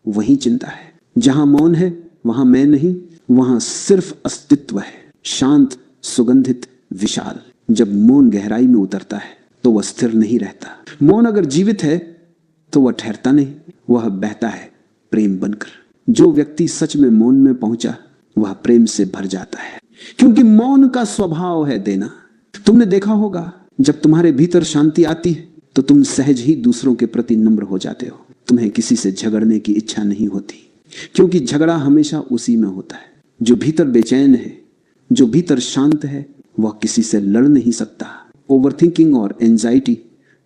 वही चिंता है, जहां मौन है वहां मैं नहीं, वहां सिर्फ अस्तित्व है, शांत, सुगंधित, विशाल। जब मौन गहराई में उतरता है तो वह स्थिर नहीं रहता। मौन अगर जीवित है तो वह ठहरता नहीं, वह बहता है प्रेम बनकर। जो व्यक्ति सच में मौन में पहुंचा वह प्रेम से भर जाता है, क्योंकि मौन का स्वभाव है देना। तुमने देखा होगा जब तुम्हारे भीतर शांति आती है तो तुम सहज ही दूसरों के प्रति नम्र हो जाते हो। तुम्हें किसी से झगड़ने की इच्छा नहीं होती, क्योंकि झगड़ा हमेशा उसी में होता है। जो भीतर बेचैन है, जो भीतर शांत है, वह किसी से लड़ नहीं सकता। ओवरथिंकिंग और एंजाइटी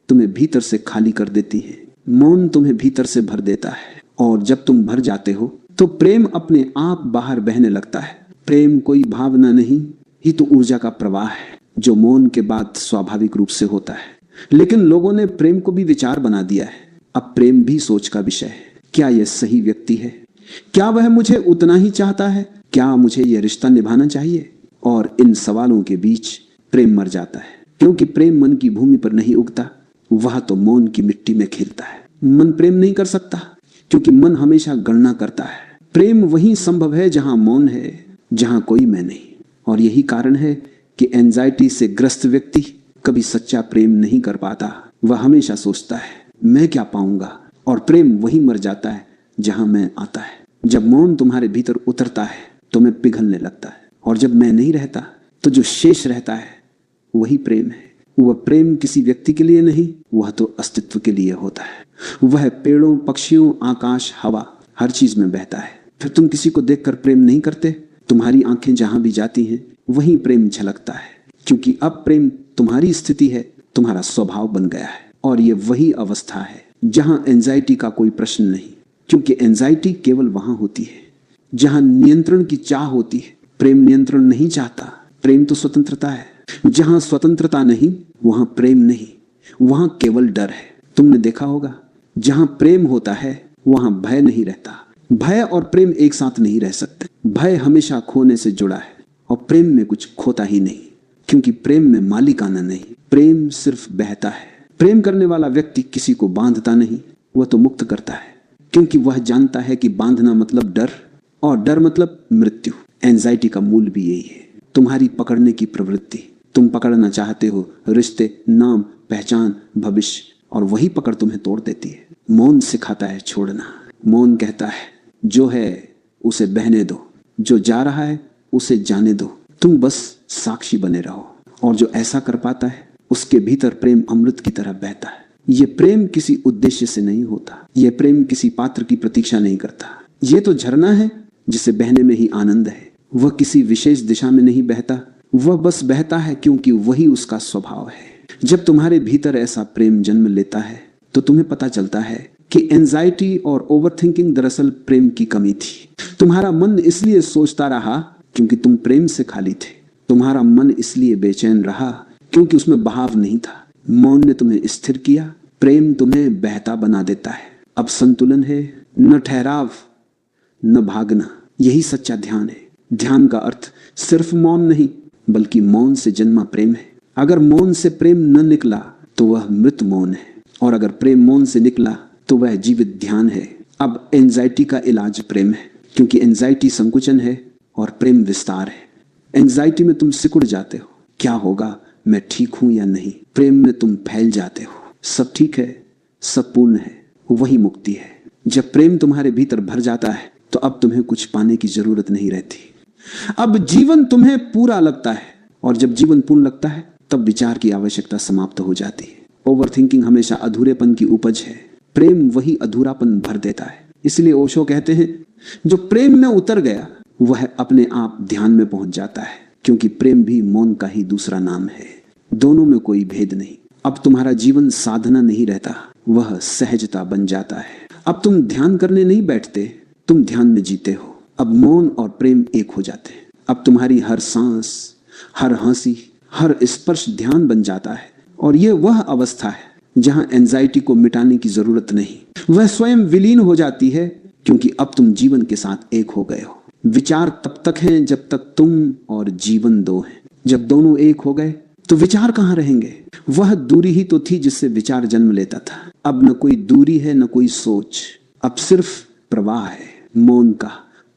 तुम्हें भीतर से खाली कर देती है, मौन तुम्हें भीतर से भर देता है। और जब तुम भर जाते हो तो प्रेम अपने आप बाहर बहने लगता है। प्रेम कोई भावना नहीं, ही तो ऊर्जा का प्रवाह है, जो मौन के बाद स्वाभाविक रूप से होता है। लेकिन लोगों ने प्रेम को भी विचार बना दिया है। अब प्रेम भी सोच का विषय है। क्या यह सही व्यक्ति है? क्या वह मुझे उतना ही चाहता है? क्या मुझे यह रिश्ता निभाना चाहिए? और इन सवालों के बीच प्रेम मर जाता है, क्योंकि प्रेम मन की भूमि पर नहीं उगता, वह तो मौन की मिट्टी में खिलता है। मन प्रेम नहीं कर सकता, क्योंकि मन हमेशा गणना करता है। प्रेम वही संभव है जहां मौन है, जहां कोई मैं नहीं। और यही कारण है कि एंजाइटी से ग्रस्त व्यक्ति कभी सच्चा प्रेम नहीं कर पाता। वह हमेशा सोचता है मैं क्या पाऊंगा, और प्रेम वही मर जाता है जहां मैं आता है। जब मौन तुम्हारे भीतर उतरता है तो मैं पिघलने लगता है, और जब मैं नहीं रहता तो जो शेष रहता है वही प्रेम है। वह प्रेम किसी व्यक्ति के लिए नहीं, वह तो अस्तित्व के लिए होता है। वह पेड़ों, पक्षियों, आकाश, हवा, हर चीज में बहता है। फिर तुम किसी को देखकर प्रेम नहीं करते, तुम्हारी आंखें जहां भी जाती हैं वहीं प्रेम झलकता है, क्योंकि अब प्रेम तुम्हारी स्थिति है, तुम्हारा स्वभाव बन गया है। और ये वही अवस्था है जहां एंजाइटी का कोई प्रश्न नहीं, क्योंकि एंजाइटी केवल वहां होती है जहां नियंत्रण की चाह होती है। प्रेम नियंत्रण नहीं चाहता, प्रेम तो स्वतंत्रता है। जहां स्वतंत्रता नहीं वहां प्रेम नहीं, वहां केवल डर है। तुमने देखा होगा जहां प्रेम होता है वहां भय नहीं रहता। भय और प्रेम एक साथ नहीं रह सकते। भय हमेशा खोने से जुड़ा है और प्रेम में कुछ खोता ही नहीं, क्योंकि प्रेम में मालिकाना नहीं, प्रेम सिर्फ बहता है। प्रेम करने वाला व्यक्ति किसी को बांधता नहीं, वह तो मुक्त करता है, क्योंकि वह जानता है कि बांधना मतलब डर, और डर मतलब मृत्यु। एंजाइटी का मूल भी यही है, तुम्हारी पकड़ने की प्रवृत्ति। तुम पकड़ना चाहते हो रिश्ते, नाम, पहचान, भविष्य, और वही पकड़ तुम्हें तोड़ देती है। मौन सिखाता है छोड़ना। मौन कहता है जो है उसे बहने दो, जो जा रहा है उसे जाने दो, तुम बस साक्षी बने रहो। और जो ऐसा कर पाता है उसके भीतर प्रेम अमृत की तरह बहता है। ये प्रेम किसी उद्देश्य से नहीं होता, ये प्रेम किसी पात्र की प्रतीक्षा नहीं करता। ये तो झरना है जिसे बहने में ही आनंद है। वह किसी विशेष दिशा में नहीं बहता, वह बस बहता है क्योंकि वही उसका स्वभाव है। जब तुम्हारे भीतर ऐसा प्रेम जन्म लेता है तो तुम्हें पता चलता है कि एंजाइटी और ओवरथिंकिंग दरअसल प्रेम की कमी थी। तुम्हारा मन इसलिए सोचता रहा क्योंकि तुम प्रेम से खाली थे। तुम्हारा मन इसलिए बेचैन रहा क्योंकि उसमें बहाव नहीं था। मौन ने तुम्हें स्थिर किया, प्रेम तुम्हें बहता बना देता है। अब संतुलन है, न ठहराव न भागना। यही सच्चा ध्यान है। ध्यान का अर्थ सिर्फ मौन नहीं बल्कि मौन से जन्मा प्रेम है। अगर मौन से प्रेम न निकला तो वह मृत मौन है, और अगर प्रेम मौन से निकला तो वह जीवित ध्यान है। अब एंजाइटी का इलाज प्रेम है, क्योंकि एंजाइटी संकुचन है और प्रेम विस्तार है। एंजाइटी में तुम सिकुड़ जाते हो, क्या होगा, मैं ठीक हूं या नहीं। प्रेम में तुम फैल जाते हो, सब ठीक है, सब पूर्ण है। वही मुक्ति है। जब प्रेम तुम्हारे भीतर भर जाता है तो अब तुम्हें कुछ पाने की जरूरत नहीं रहती। अब जीवन तुम्हें पूरा लगता है, और जब जीवन पूर्ण लगता है तब विचार की आवश्यकता समाप्त हो जाती है। ओवरथिंकिंग हमेशा अधूरेपन की उपज है, प्रेम वही अधूरापन भर देता है। इसलिए ओशो कहते हैं, जो प्रेम में उतर गया वह अपने आप ध्यान में पहुंच जाता है, क्योंकि प्रेम भी मौन का ही दूसरा नाम है। दोनों में कोई भेद नहीं। अब तुम्हारा जीवन साधना नहीं रहता, वह सहजता बन जाता है। अब तुम ध्यान करने नहीं बैठते, तुम ध्यान में जीते हो। अब मौन और प्रेम एक हो जाते हैं। अब तुम्हारी हर सांस, हर हंसी, हर स्पर्श ध्यान बन जाता है। और यह वह अवस्था है जहां एंजाइटी को मिटाने की जरूरत नहीं, वह स्वयं विलीन हो जाती है, क्योंकि अब तुम जीवन के साथ एक हो गए हो। विचार तब तक हैं जब तक तुम और जीवन दो हैं। जब दोनों एक हो गए तो विचार कहाँ रहेंगे। वह दूरी ही तो थी जिससे विचार जन्म लेता था। अब न कोई दूरी है न कोई सोच, अब सिर्फ प्रवाह है, मौन का,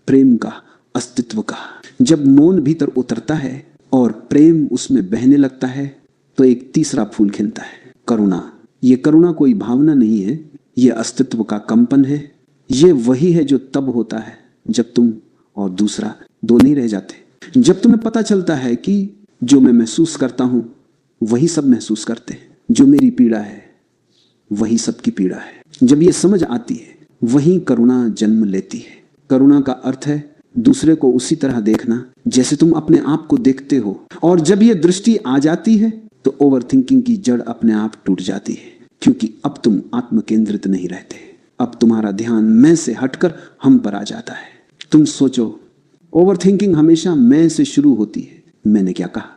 प्रेम का, अस्तित्व का। जब मौन भीतर उतरता है और प्रेम उसमें बहने लगता है तो एक तीसरा फूल खिलता है, करुणा। ये करुणा कोई भावना नहीं है, ये अस्तित्व का कंपन है। ये वही है जो तब होता है जब तुम और दूसरा दो नहीं रह जाते। जब तुम्हें पता चलता है कि जो मैं महसूस करता हूं वही सब महसूस करते हैं, जो मेरी पीड़ा है वही सबकी पीड़ा है। जब ये समझ आती है वही करुणा जन्म लेती है। करुणा का अर्थ है दूसरे को उसी तरह देखना जैसे तुम अपने आप को देखते हो। और जब ये दृष्टि आ जाती है तो ओवरथिंकिंग की जड़ अपने आप टूट जाती है, क्योंकि अब तुम आत्म केंद्रित नहीं रहते। अब तुम्हारा ध्यान मैं से हटकर हम पर आ जाता है। तुम सोचो, ओवरथिंकिंग हमेशा मैं से शुरू होती है। मैंने क्या कहा,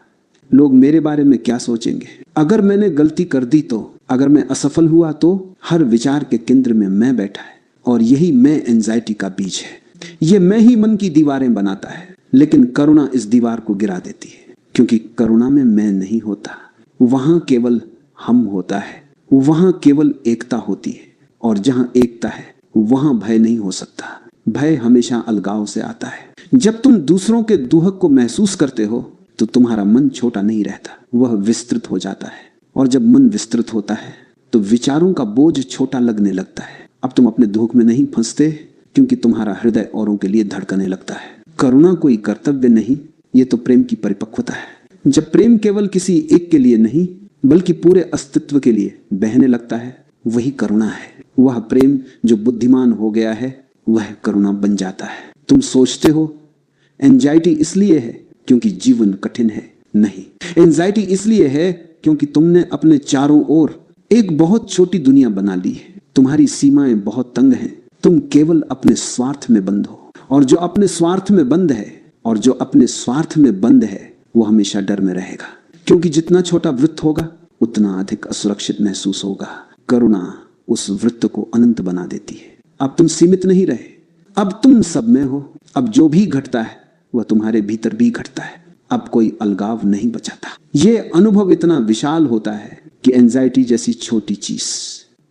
लोग मेरे बारे में क्या सोचेंगे, अगर मैंने गलती कर दी तो, अगर मैं असफल हुआ तो। हर विचार के केंद्र में मैं बैठा है, और यही मैं एंजाइटी का बीज है। ये मैं ही मन की दीवारें बनाता है, लेकिन करुणा इस दीवार को गिरा देती है, क्योंकि करुणा में मैं नहीं होता, वहां केवल हम होता है, वहां केवल एकता होती है। और जहां एकता है वहां भय नहीं हो सकता। भय हमेशा अलगाव से आता है। जब तुम दूसरों के दुहक को महसूस करते हो तो तुम्हारा मन छोटा नहीं रहता, वह विस्तृत हो जाता है। और जब मन विस्तृत होता है तो विचारों का बोझ छोटा लगने लगता है। अब तुम अपने दुख में नहीं फंसते, क्योंकि तुम्हारा हृदय औरों के लिए धड़कने लगता है। करुणा कोई कर्तव्य नहीं, ये तो प्रेम की परिपक्वता है। जब प्रेम केवल किसी एक के लिए नहीं बल्कि पूरे अस्तित्व के लिए बहने लगता है, वही करुणा है। वह प्रेम जो बुद्धिमान हो गया है वह करुणा बन जाता है। तुम सोचते हो एंजाइटी इसलिए है क्योंकि जीवन कठिन है, नहीं। एंजाइटी इसलिए है क्योंकि तुमने अपने चारों ओर एक बहुत छोटी दुनिया बना ली है। तुम्हारी सीमाएं बहुत तंग हैं। तुम केवल अपने स्वार्थ में बंद हो, और जो अपने स्वार्थ में बंद है वो हमेशा डर में रहेगा, क्योंकि जितना छोटा वृत्त होगा उतना अधिक असुरक्षित महसूस होगा। करुणा उस वृत्त को अनंत बना देती है। अब तुम सीमित नहीं रहे, अब तुम सब में हो। अब जो भी घटता है वह तुम्हारे भीतर भी घटता है। अब कोई अलगाव नहीं बचाता। ये अनुभव इतना विशाल होता है कि एंजाइटी जैसी छोटी चीज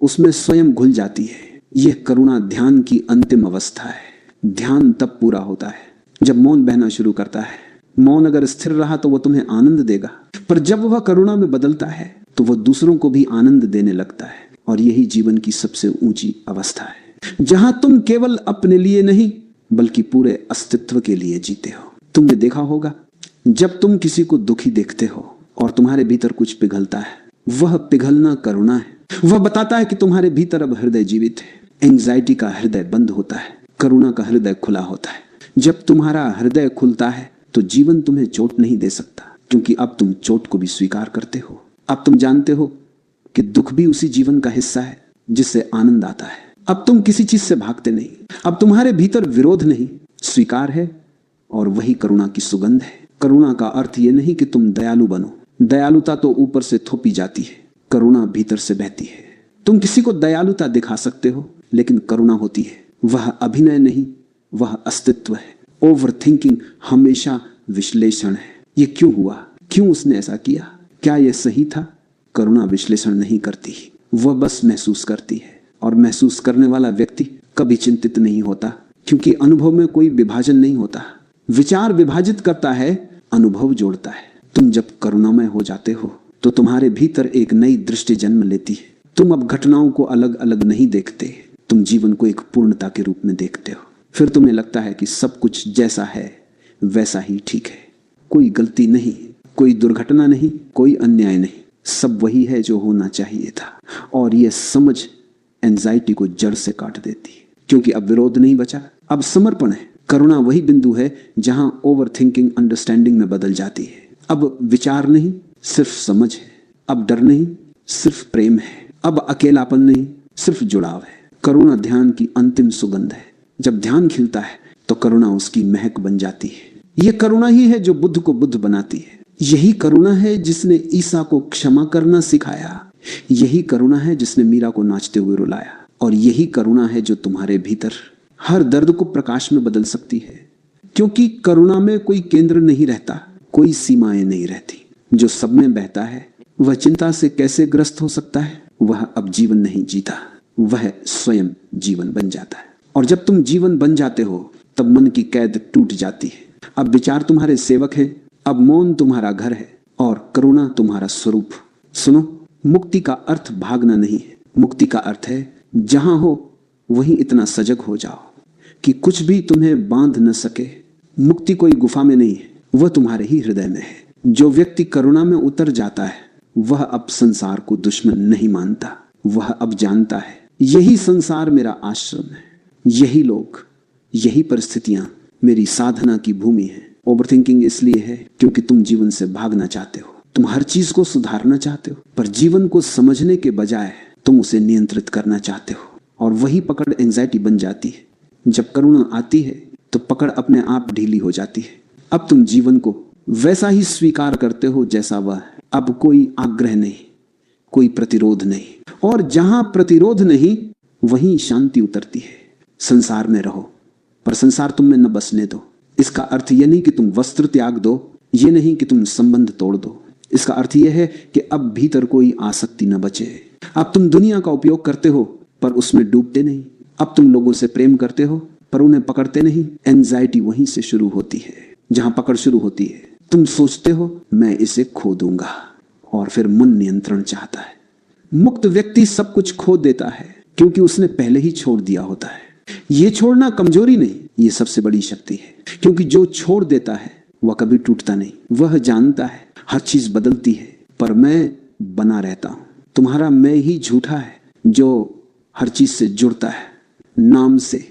उसमें स्वयं घुल जाती है। यह करुणा ध्यान की अंतिम अवस्था है। ध्यान तब पूरा होता है जब मौन बहना शुरू करता है। मौन अगर स्थिर रहा तो वह तुम्हें आनंद देगा, पर जब वह करुणा में बदलता है तो वह दूसरों को भी आनंद देने लगता है। और यही जीवन की सबसे ऊंची अवस्था है, जहां तुम केवल अपने लिए नहीं बल्कि पूरे अस्तित्व के लिए जीते हो। तुमने देखा होगा, जब तुम किसी को दुखी देखते हो और तुम्हारे भीतर कुछ पिघलता है, वह पिघलना करुणा है। वह बताता है कि तुम्हारे भीतर अब हृदय जीवित है। एंजाइटी का हृदय बंद होता है, करुणा का हृदय खुला होता है। जब तुम्हारा हृदय खुलता है तो जीवन तुम्हें चोट नहीं दे सकता, क्योंकि अब तुम चोट को भी स्वीकार करते हो। अब तुम जानते हो कि दुख भी उसी जीवन का हिस्सा है जिससे आनंद आता है। अब तुम किसी चीज से भागते नहीं। अब तुम्हारे भीतर विरोध नहीं, स्वीकार है, और वही करुणा की सुगंध है। करुणा का अर्थ यह नहीं कि तुम दयालु बनो। दयालुता तो ऊपर से थोपी जाती है, करुणा भीतर से बहती है। तुम किसी को दयालुता दिखा सकते हो, लेकिन करुणा होती है, वह अभिनय नहीं, वह अस्तित्व है। ओवर थिंकिंग हमेशा विश्लेषण है। ये क्यों हुआ, क्यों उसने ऐसा किया, क्या यह सही था? करुणा विश्लेषण नहीं करती, वह बस महसूस करती है। और महसूस करने वाला व्यक्ति कभी चिंतित नहीं होता, क्योंकि अनुभव में कोई विभाजन नहीं होता। विचार विभाजित करता है, अनुभव जोड़ता है। तुम जब करुणामय हो जाते हो तो तुम्हारे भीतर एक नई दृष्टि जन्म लेती है। तुम अब घटनाओं को अलग अलग नहीं देखते, तुम जीवन को एक पूर्णता के रूप में देखते हो। फिर तुम्हें लगता है कि सब कुछ जैसा है वैसा ही ठीक है। कोई गलती नहीं, कोई दुर्घटना नहीं, कोई अन्याय नहीं, सब वही है जो होना चाहिए था। और यह समझ एंजाइटी को जड़ से काट देती है, क्योंकि अब विरोध नहीं बचा, अब समर्पण है। करुणा वही बिंदु है जहां ओवर थिंकिंग अंडरस्टैंडिंग में बदल जाती है। अब विचार नहीं, सिर्फ समझ है। अब डर नहीं, सिर्फ प्रेम है। अब अकेलापन नहीं, सिर्फ जुड़ाव है। करुणा ध्यान की अंतिम सुगंध है। जब ध्यान खिलता है तो करुणा उसकी महक बन जाती है। यह करुणा ही है जो बुद्ध को बुद्ध बनाती है। यही करुणा है जिसने ईसा को क्षमा करना सिखाया। यही करुणा है जिसने मीरा को नाचते हुए रुलाया। और यही करुणा है जो तुम्हारे भीतर हर दर्द को प्रकाश में बदल सकती है। क्योंकि करुणा में कोई केंद्र नहीं रहता, कोई सीमाएं नहीं रहती। जो सब में बहता है वह चिंता से कैसे ग्रस्त हो सकता है? वह अब जीवन नहीं जीता, वह स्वयं जीवन बन जाता है। और जब तुम जीवन बन जाते हो तब मन की कैद टूट जाती है। अब विचार तुम्हारे सेवक है, अब मौन तुम्हारा घर है, और करुणा तुम्हारा स्वरूप। सुनो, मुक्ति का अर्थ भागना नहीं है। मुक्ति का अर्थ है जहां हो वहीं इतना सजग हो जाओ कि कुछ भी तुम्हें बांध न सके। मुक्ति कोई गुफा में नहीं है, वह तुम्हारे ही हृदय में है। जो व्यक्ति करुणा में उतर जाता है वह अब संसार को दुश्मन नहीं मानता। वह अब जानता है यही संसार मेरा आश्रम है, यही लोग, यही परिस्थितियां मेरी साधना की भूमि है। ओवरथिंकिंग इसलिए है क्योंकि तुम जीवन से भागना चाहते हो। तुम हर चीज को सुधारना चाहते हो, पर जीवन को समझने के बजाय तुम उसे नियंत्रित करना चाहते हो। और वही पकड़ एंजाइटी बन जाती है। जब करुणा आती है तो पकड़ अपने आप ढीली हो जाती है। अब तुम जीवन को वैसा ही स्वीकार करते हो जैसा वह है। अब कोई आग्रह नहीं, कोई प्रतिरोध नहीं। और जहां प्रतिरोध नहीं वहीं शांति उतरती है। संसार में रहो, पर संसार तुम में न बसने दो। इसका अर्थ यह नहीं कि तुम वस्त्र त्याग दो, ये नहीं कि तुम संबंध तोड़ दो। इसका अर्थ यह है कि अब भीतर कोई आसक्ति न बचे। अब तुम दुनिया का उपयोग करते हो पर उसमें डूबते नहीं। अब तुम लोगों से प्रेम करते हो पर उन्हें पकड़ते नहीं। एंजाइटी वहीं से शुरू होती है जहां पकड़ शुरू होती है। तुम सोचते हो मैं इसे खो दूंगा, और फिर मन नियंत्रण चाहता है। मुक्त व्यक्ति सब कुछ खो देता है क्योंकि उसने पहले ही छोड़ दिया होता है। यह छोड़ना कमजोरी नहीं, यह सबसे बड़ी शक्ति है। क्योंकि जो छोड़ देता है वह कभी टूटता नहीं। वह जानता है हर चीज बदलती है पर मैं बना रहता हूं। तुम्हारा मैं ही झूठा है जो हर चीज से जुड़ता है, नाम से,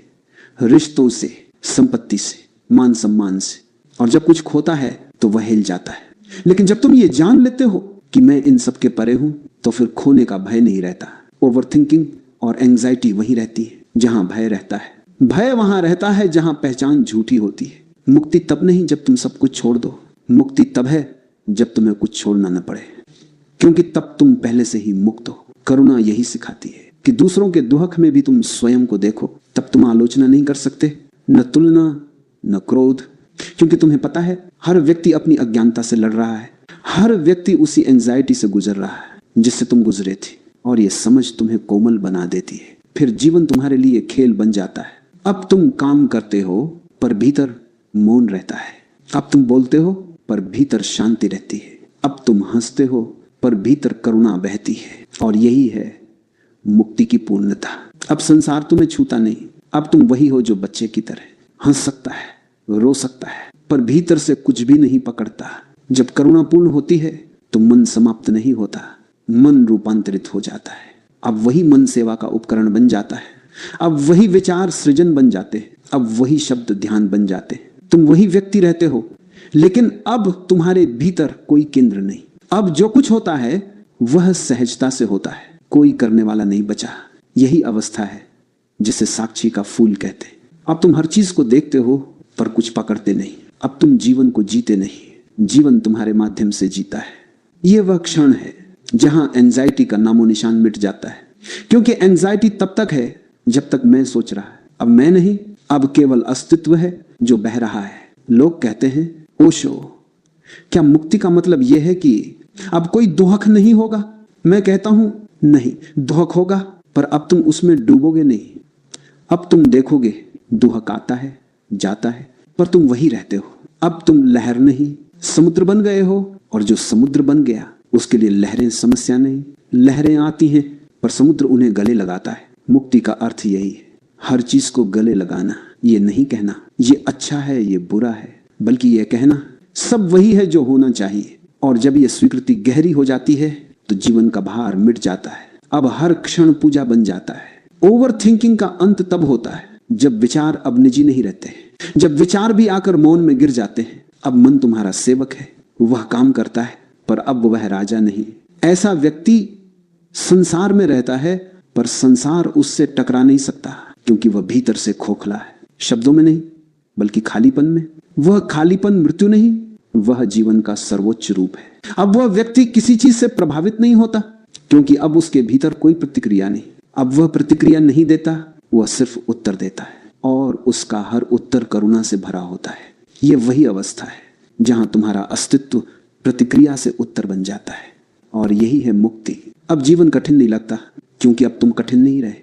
रिश्तों से, संपत्ति से, मान सम्मान से। और जब कुछ खोता है तो वह हिल जाता है। लेकिन जब तुम ये जान लेते हो कि मैं इन सब के परे हूं तो फिर खोने का भय नहीं रहता। ओवरथिंकिंग और एंजाइटी वहीं रहती है जहां भय रहता है। भय वहां रहता है जहां पहचान झूठी होती है। मुक्ति तब नहीं जब तुम सब कुछ छोड़ दो, मुक्ति तब है जब तुम्हें कुछ छोड़ना न पड़े, क्योंकि तब तुम पहले से ही मुक्त हो। करुणा यही सिखाती है कि दूसरों के दुख में भी तुम स्वयं को देखो। तब तुम आलोचना नहीं कर सकते, न तुलना, न क्रोध, क्योंकि तुम्हें पता है हर व्यक्ति अपनी अज्ञानता से लड़ रहा है। हर व्यक्ति उसी एंजाइटी से गुजर रहा है जिससे तुम गुजरे थे। और यह समझ तुम्हें कोमल बना देती है। फिर जीवन तुम्हारे लिए खेल बन जाता है। अब तुम काम करते हो पर भीतर मौन रहता है। अब तुम बोलते हो पर भीतर शांति रहती है। अब तुम हंसते हो पर भीतर करुणा बहती है। और यही है मुक्ति की पूर्णता। अब संसार तुम्हें छूता नहीं। अब तुम वही हो जो बच्चे की तरह हंस सकता है, रो सकता है, पर भीतर से कुछ भी नहीं पकड़ता। जब करुणा पूर्ण होती है तो मन समाप्त नहीं होता, मन रूपांतरित हो जाता है। अब वही मन सेवा का उपकरण बन जाता है, अब वही विचार सृजन बन जाते हैं, अब वही शब्द ध्यान बन जाते हैं। तुम वही व्यक्ति रहते हो, लेकिन अब तुम्हारे भीतर कोई केंद्र नहीं। अब जो कुछ होता है वह सहजता से होता है, कोई करने वाला नहीं बचा। यही अवस्था है जिसे साक्षी का फूल कहते हैं। अब तुम हर चीज को देखते हो पर कुछ पकड़ते नहीं। अब तुम जीवन को जीते नहीं, जीवन तुम्हारे माध्यम से जीता है। यह वह क्षण है जहां एंजाइटी का नामो निशान मिट जाता है, क्योंकि एंजाइटी तब तक है जब तक मैं सोच रहा है। अब मैं नहीं, अब केवल अस्तित्व है जो बह रहा है। लोग कहते हैं ओशो, क्या मुक्ति का मतलब यह है कि अब कोई दुहक नहीं होगा? मैं कहता हूं नहीं, दुहक होगा, पर अब तुम उसमें डूबोगे नहीं। अब तुम देखोगे दुहक आता है जाता है, पर तुम वही रहते हो। अब तुम लहर नहीं समुद्र बन गए हो, और जो समुद्र बन गया उसके लिए लहरें समस्या नहीं। लहरें आती हैं पर समुद्र उन्हें गले लगाता है। मुक्ति का अर्थ यही है, हर चीज को गले लगाना। ये नहीं कहना ये अच्छा है ये बुरा है, बल्कि ये कहना सब वही है जो होना चाहिए। और जब ये स्वीकृति गहरी हो जाती है तो जीवन का भार मिट जाता है। अब हर क्षण पूजा बन जाता है। ओवर थिंकिंग का अंत तब होता है जब विचार अब निजी नहीं रहते, जब विचार भी आकर मौन में गिर जाते हैं। अब मन तुम्हारा सेवक है, वह काम करता है, पर अब वह राजा नहीं। ऐसा व्यक्ति संसार में रहता है पर संसार उससे टकरा नहीं सकता, क्योंकि वह भीतर से खोखला है। शब्दों में नहीं बल्कि खालीपन में। वह खालीपन मृत्यु नहीं, वह जीवन का सर्वोच्च रूप है। अब वह व्यक्ति किसी चीज से प्रभावित नहीं होता, क्योंकि अब उसके भीतर कोई प्रतिक्रिया नहीं। अब वह प्रतिक्रिया नहीं देता, वह सिर्फ उत्तर देता है, और उसका हर उत्तर करुणा से भरा होता है। यह वही अवस्था है जहां तुम्हारा अस्तित्व प्रतिक्रिया से उत्तर बन जाता है, और यही है मुक्ति। अब जीवन कठिन नहीं लगता, क्योंकि अब तुम कठिन नहीं रहे।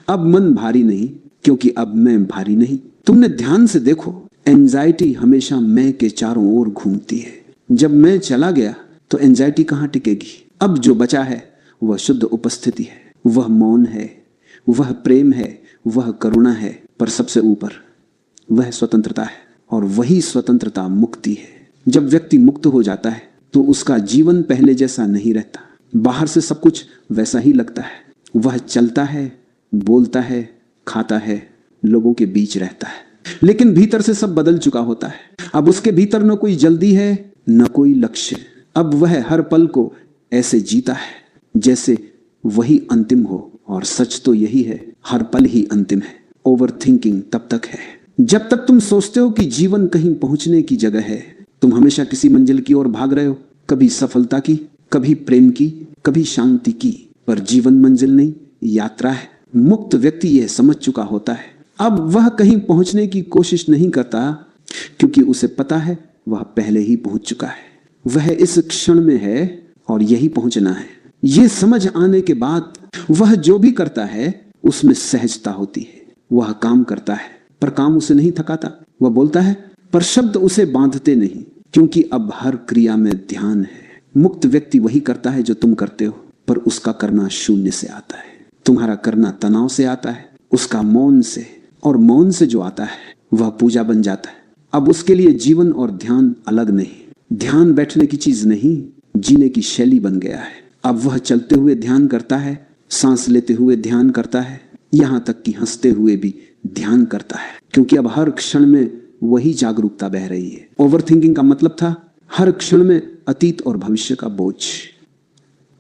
अब मन भारी नहीं, क्योंकि अब मैं भारी नहीं। तुमने ध्यान से देखो, एंजाइटी हमेशा मैं के चारों ओर घूमती है। जब मैं चला गया तो एंजाइटी कहां टिकेगी? अब जो बचा है वह शुद्ध उपस्थिति है, वह मौन है, वह प्रेम है, वह करुणा है, पर सबसे ऊपर वह स्वतंत्रता है। और वही स्वतंत्रता मुक्ति है। जब व्यक्ति मुक्त हो जाता है तो उसका जीवन पहले जैसा नहीं रहता। बाहर से सब कुछ वैसा ही लगता है। वह चलता है, बोलता है, खाता है, लोगों के बीच रहता है, लेकिन भीतर से सब बदल चुका होता है। अब उसके भीतर न कोई जल्दी है न कोई लक्ष्य। अब वह हर पल को ऐसे जीता है जैसे वही अंतिम हो, और सच तो यही है, हर पल ही अंतिम है। ओवर थिंकिंग तब तक है जब तक तुम सोचते हो कि जीवन कहीं पहुंचने की जगह है। तुम हमेशा किसी मंजिल की ओर भाग रहे हो, कभी सफलता की, कभी प्रेम की, कभी शांति की, पर जीवन मंजिल नहीं, यात्रा है। मुक्त व्यक्ति यह समझ चुका होता है। अब वह कहीं पहुंचने की कोशिश नहीं करता, क्योंकि उसे पता है वह पहले ही पहुंच चुका है। वह इस क्षण में है और यही पहुंचना है। यह समझ आने के बाद वह जो भी करता है उसमें सहजता होती है। वह काम करता है पर काम उसे नहीं थकाता। वह बोलता है पर शब्द उसे बांधते नहीं, क्योंकि अब हर क्रिया में ध्यान है। मुक्त व्यक्ति वही करता है जो तुम करते हो, पर उसका करना शून्य से आता है। तुम्हारा करना तनाव से आता है, उसका मौन से, और मौन से जो आता है वह पूजा बन जाता है। अब उसके लिए जीवन और ध्यान अलग नहीं। ध्यान बैठने की चीज नहीं, जीने की शैली बन गया है। अब वह चलते हुए ध्यान करता है, सांस लेते हुए ध्यान करता है, यहां तक कि हंसते हुए भी ध्यान करता है, क्योंकि अब हर क्षण में वही जागरूकता बह रही है। ओवर थिंकिंग का मतलब था हर क्षण में अतीत और भविष्य का बोझ,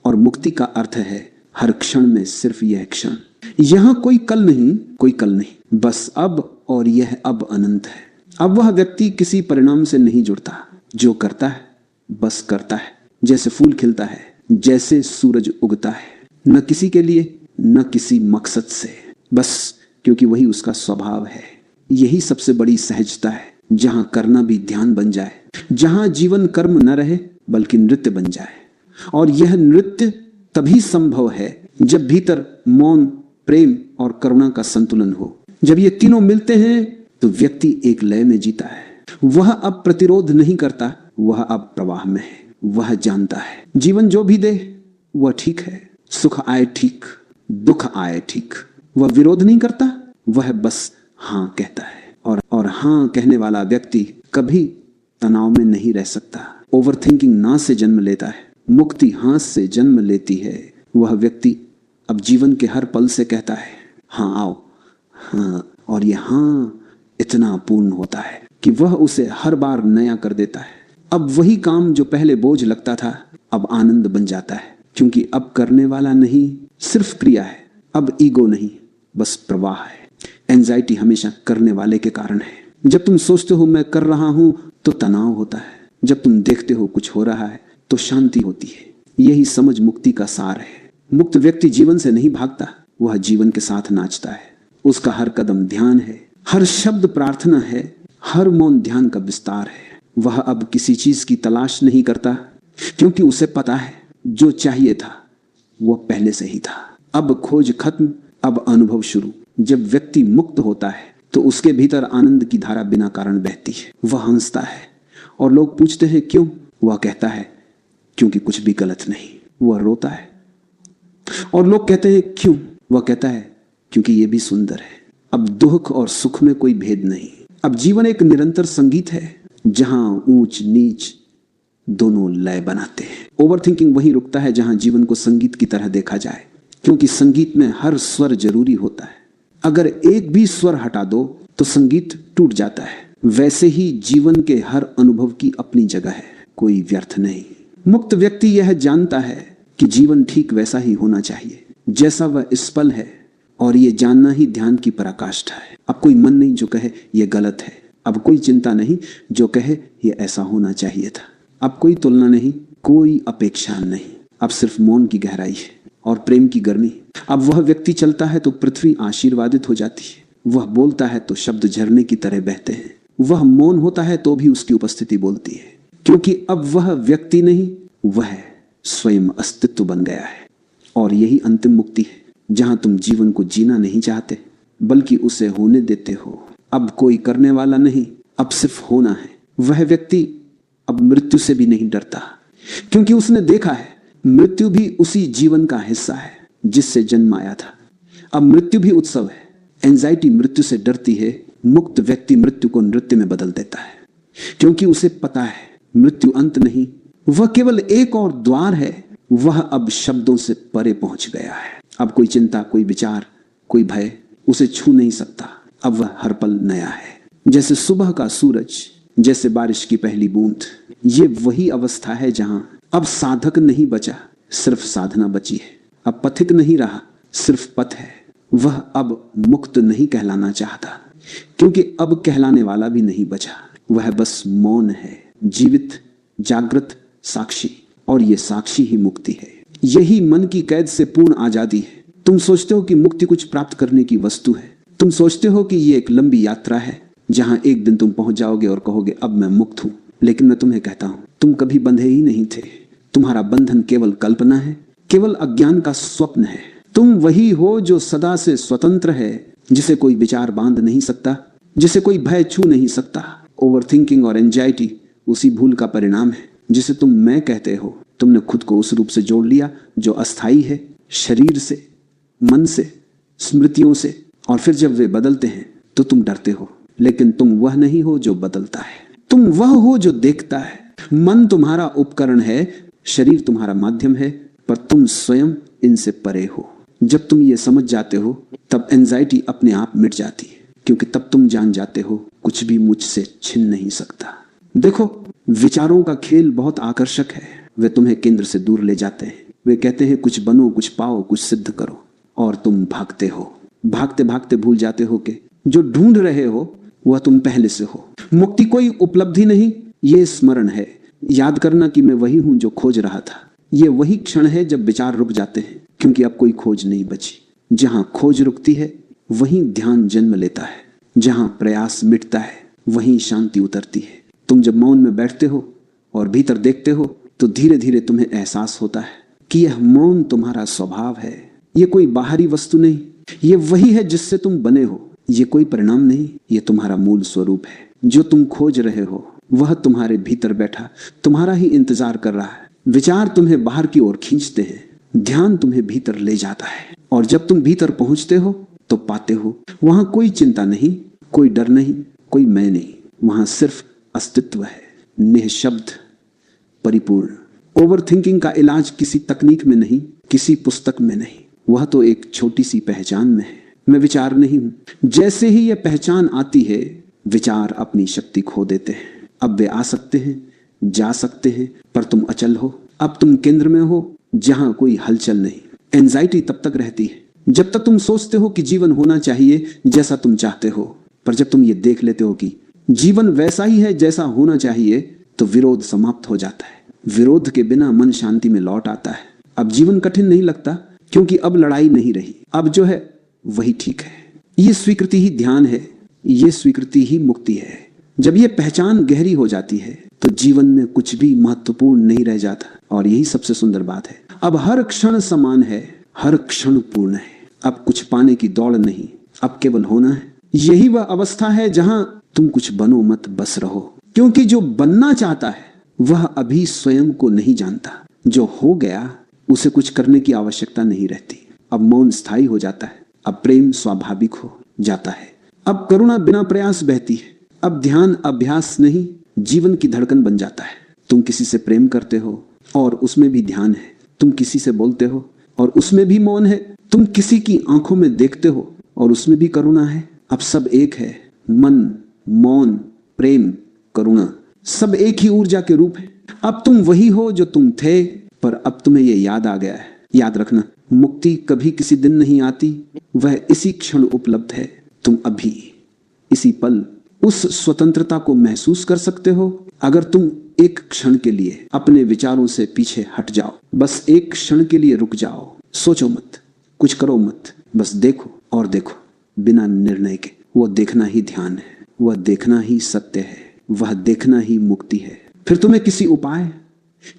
और मुक्ति का अर्थ है हर क्षण में सिर्फ यह क्षण। यहां कोई कल नहीं, कोई कल नहीं, बस अब, और यह अब अनंत है। अब वह व्यक्ति किसी परिणाम से नहीं जुड़ता, जो करता है बस करता है। जैसे फूल खिलता है, जैसे सूरज उगता है, न किसी के लिए न किसी मकसद से, बस क्योंकि वही उसका स्वभाव है। यही सबसे बड़ी सहजता है, जहां करना भी ध्यान बन जाए, जहां जीवन कर्म न रहे बल्कि नृत्य बन जाए। और यह नृत्य तभी संभव है जब भीतर मौन, प्रेम और करुणा का संतुलन हो। जब ये तीनों मिलते हैं तो व्यक्ति एक लय में जीता है। वह अब प्रतिरोध नहीं करता, वह अब प्रवाह में है। वह जानता है जीवन जो भी दे वह ठीक है, सुख आए ठीक, दुख आए ठीक। वह विरोध नहीं करता, वह बस हाँ कहता है। और हाँ कहने वाला व्यक्ति कभी तनाव में नहीं रह सकता। ओवर थिंकिंग ना से जन्म लेता है, मुक्ति हाँ से जन्म लेती है। वह व्यक्ति अब जीवन के हर पल से कहता है हाँ आओ, हाँ, और ये हाँ इतना पूर्ण होता है कि वह उसे हर बार नया कर देता है। अब वही काम जो पहले बोझ लगता था अब आनंद बन जाता है, क्योंकि अब करने वाला नहीं सिर्फ क्रिया है, अब ईगो नहीं बस प्रवाह है। एंजाइटी हमेशा करने वाले के कारण है। जब तुम सोचते हो मैं कर रहा हूं तो तनाव होता है, जब तुम देखते हो कुछ हो रहा है तो शांति होती है। यही समझ मुक्ति का सार है। मुक्त व्यक्ति जीवन से नहीं भागता, वह जीवन के साथ नाचता है। उसका हर कदम ध्यान है, हर शब्द प्रार्थना है, हर मौन ध्यान का विस्तार है। वह अब किसी चीज की तलाश नहीं करता, क्योंकि उसे पता है जो चाहिए था वह पहले से ही था। अब खोज खत्म, अब अनुभव शुरू। जब व्यक्ति मुक्त होता है तो उसके भीतर आनंद की धारा बिना कारण बहती है। वह हंसता है और लोग पूछते हैं क्यों? वह कहता है क्योंकि कुछ भी गलत नहीं। वह रोता है और लोग कहते हैं क्यों? वह कहता है क्योंकि यह भी सुंदर है। अब दुख और सुख में कोई भेद नहीं। अब जीवन एक निरंतर संगीत है जहां ऊंच नीच दोनों लय बनाते हैं। ओवरथिंकिंग वहीं रुकता है जहां जीवन को संगीत की तरह देखा जाए, क्योंकि संगीत में हर स्वर जरूरी होता है। अगर एक भी स्वर हटा दो तो संगीत टूट जाता है। वैसे ही जीवन के हर अनुभव की अपनी जगह है, कोई व्यर्थ नहीं। मुक्त व्यक्ति यह जानता है कि जीवन ठीक वैसा ही होना चाहिए जैसा वह इस पल है, और यह जानना ही ध्यान की पराकाष्ठा है। अब कोई मन नहीं जो कहे यह गलत है, अब कोई चिंता नहीं जो कहे यह ऐसा होना चाहिए था, अब कोई तुलना नहीं, कोई अपेक्षा नहीं। अब सिर्फ मौन की गहराई है और प्रेम की गर्मी। अब वह व्यक्ति चलता है तो पृथ्वी आशीर्वादित हो जाती है, वह बोलता है तो शब्द झरने की तरह बहते हैं, वह मौन होता है तो भी उसकी उपस्थिति बोलती है, क्योंकि अब वह व्यक्ति नहीं, वह स्वयं अस्तित्व बन गया है। और यही अंतिम मुक्ति है, जहां तुम जीवन को जीना नहीं चाहते बल्कि उसे होने देते हो। अब कोई करने वाला नहीं, अब सिर्फ होना है। वह व्यक्ति अब मृत्यु से भी नहीं डरता, क्योंकि उसने देखा है मृत्यु भी उसी जीवन का हिस्सा है जिससे जन्म आया था। अब मृत्यु भी उत्सव है। एंजाइटी मृत्यु से डरती है, मुक्त व्यक्ति मृत्यु को नृत्य में बदल देता है, क्योंकि उसे पता है मृत्यु अंत नहीं, वह केवल एक और द्वार है। वह अब शब्दों से परे पहुंच गया है। अब कोई चिंता, कोई विचार, कोई भय उसे छू नहीं सकता। अब वह हर पल नया है, जैसे सुबह का सूरज, जैसे बारिश की पहली बूंद। ये वही अवस्था है जहां अब साधक नहीं बचा, सिर्फ साधना बची है। अब पथिक नहीं रहा, सिर्फ पथ है। वह अब मुक्त नहीं कहलाना चाहता, क्योंकि अब कहलाने वाला भी नहीं बचा। वह बस मौन है, जीवित, जागृत, साक्षी। और ये साक्षी ही मुक्ति है। यही मन की कैद से पूर्ण आजादी है। तुम सोचते हो कि मुक्ति कुछ प्राप्त करने की वस्तु है। तुम सोचते हो कि ये एक लंबी यात्रा है जहां एक दिन तुम पहुंच जाओगे और कहोगे अब मैं मुक्त हूं। लेकिन मैं तुम्हें कहता हूं, तुम कभी बंधे ही नहीं थे। तुम्हारा बंधन केवल कल्पना है, केवल अज्ञान का स्वप्न है। तुम वही हो जो सदा से स्वतंत्र है, जिसे कोई विचार बांध नहीं सकता, जिसे कोई भय छू नहीं सकता। ओवरथिंकिंग और एंजाइटी उसी भूल का परिणाम है जिसे तुम मैं कहते हो। तुमने खुद को उस रूप से जोड़ लिया जो अस्थाई है, शरीर से, मन से, स्मृतियों से, और फिर जब वे बदलते हैं तो तुम डरते हो। लेकिन तुम वह नहीं हो जो बदलता है, तुम वह हो जो देखता है। मन तुम्हारा उपकरण है, शरीर तुम्हारा माध्यम है, पर तुम स्वयं इनसे परे हो। जब तुम ये समझ जाते हो तब एंजाइटी अपने आप मिट जाती है, क्योंकि तब तुम जान जाते हो कुछ भी मुझसे छिन नहीं सकता। देखो, विचारों का खेल बहुत आकर्षक है। वे तुम्हें केंद्र से दूर ले जाते हैं। वे कहते हैं कुछ बनो, कुछ पाओ, कुछ सिद्ध करो, और तुम भागते हो। भागते भागते भूल जाते हो कि जो ढूंढ रहे हो वह तुम पहले से हो। मुक्ति कोई उपलब्धि नहीं, ये स्मरण है। याद करना कि मैं वही हूं जो खोज रहा था। ये वही क्षण है जब विचार रुक जाते हैं, क्योंकि अब कोई खोज नहीं बची। जहां खोज रुकती है वहीं ध्यान जन्म लेता है। जहां प्रयास मिटता है वहीं शांति उतरती है। तुम जब मौन में बैठते हो और भीतर देखते हो तो धीरे धीरे तुम्हें एहसास होता है कि यह मौन तुम्हारा स्वभाव है। यह कोई बाहरी वस्तु नहीं, ये वही है जिससे तुम बने हो। ये कोई परिणाम नहीं, ये तुम्हारा मूल स्वरूप है। जो तुम खोज रहे हो वह तुम्हारे भीतर बैठा तुम्हारा ही इंतजार कर रहा है। विचार तुम्हें बाहर की ओर खींचते हैं, ध्यान तुम्हें भीतर ले जाता है, और जब तुम भीतर पहुंचते हो तो पाते हो वहां कोई चिंता नहीं, कोई डर नहीं, कोई मैं नहीं। वहां सिर्फ अस्तित्व है, निःशब्द, परिपूर्ण। ओवरथिंकिंग का इलाज किसी तकनीक में नहीं, किसी पुस्तक में नहीं, वह तो एक छोटी सी पहचान में है, मैं विचार नहीं हूं। जैसे ही यह पहचान आती है, विचार अपनी शक्ति खो देते हैं। अब वे आ सकते हैं, जा सकते हैं, पर तुम अचल हो। अब तुम केंद्र में हो जहां कोई हलचल नहीं। एंजाइटी तब तक रहती है जब तक तुम सोचते हो कि जीवन होना चाहिए जैसा तुम चाहते हो, पर जब तुम ये देख लेते हो कि जीवन वैसा ही है जैसा होना चाहिए, तो विरोध समाप्त हो जाता है। विरोध के बिना मन शांति में लौट आता है। अब जीवन कठिन नहीं लगता, क्योंकि अब लड़ाई नहीं रही। अब जो है वही ठीक है। ये स्वीकृति ही ध्यान है, ये स्वीकृति ही मुक्ति है। जब ये पहचान गहरी हो जाती है तो जीवन में कुछ भी महत्वपूर्ण नहीं रह जाता, और यही सबसे सुंदर बात है। अब हर क्षण समान है, हर क्षण पूर्ण है। अब कुछ पाने की दौड़ नहीं, अब केवल होना है। यही वह अवस्था है जहां तुम कुछ बनो मत, बस रहो। क्योंकि जो बनना चाहता है वह अभी स्वयं को नहीं जानता। जो हो गया उसे कुछ करने की आवश्यकता नहीं रहती। अब मौन स्थायी हो जाता है, अब प्रेम स्वाभाविक हो जाता है, अब करुणा बिना प्रयास बहती है, अब ध्यान अभ्यास नहीं जीवन की धड़कन बन जाता है। तुम किसी से प्रेम करते हो और उसमें भी ध्यान है। तुम किसी से बोलते हो और उसमें भी मौन है। तुम किसी की आंखों में देखते हो और उसमें भी करुणा है। अब सब एक है। मन, मौन, प्रेम, करुणा सब एक ही ऊर्जा के रूप है। अब तुम वही हो जो तुम थे, पर अब तुम्हें यह याद आ गया है। याद रखना, मुक्ति कभी किसी दिन नहीं आती, वह इसी क्षण उपलब्ध है। तुम अभी इसी पल उस स्वतंत्रता को महसूस कर सकते हो अगर तुम एक क्षण के लिए अपने विचारों से पीछे हट जाओ। बस एक क्षण के लिए रुक जाओ। सोचो मत, कुछ करो मत, बस देखो और देखो बिना निर्णय के। वह देखना ही ध्यान है, वह देखना ही सत्य है, वह देखना ही मुक्ति है। फिर तुम्हें किसी उपाय,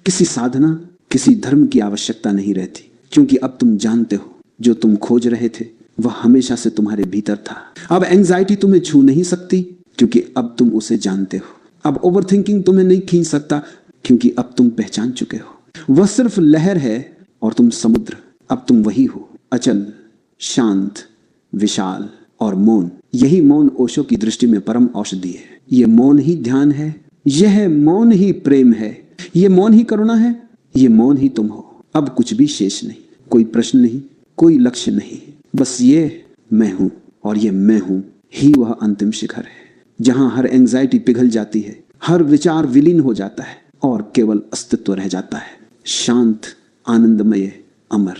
किसी साधना, किसी धर्म की आवश्यकता नहीं रहती, क्योंकि अब तुम जानते हो जो तुम खोज रहे थे वह हमेशा से तुम्हारे भीतर था। अब एंजाइटी तुम्हें छू नहीं सकती, क्योंकि अब तुम उसे जानते हो। अब ओवरथिंकिंग तुम्हें नहीं खींच सकता, क्योंकि अब तुम पहचान चुके हो। वह सिर्फ लहर है और तुम समुद्र। अब तुम वही हो, अचल, शांत, विशाल और मौन। यही मौन ओशो की दृष्टि में परम औषधि है। यह मौन ही ध्यान है, यह मौन ही प्रेम है, यह मौन ही करुणा है, यह मौन ही तुम हो। अब कुछ भी शेष नहीं, कोई प्रश्न नहीं, कोई लक्ष्य नहीं, बस ये मैं हूं, और ये मैं हूं ही वह अंतिम शिखर है जहां हर एंजाइटी पिघल जाती है, हर विचार विलीन हो जाता है और केवल अस्तित्व रह जाता है, शांत, आनंदमय, अमर।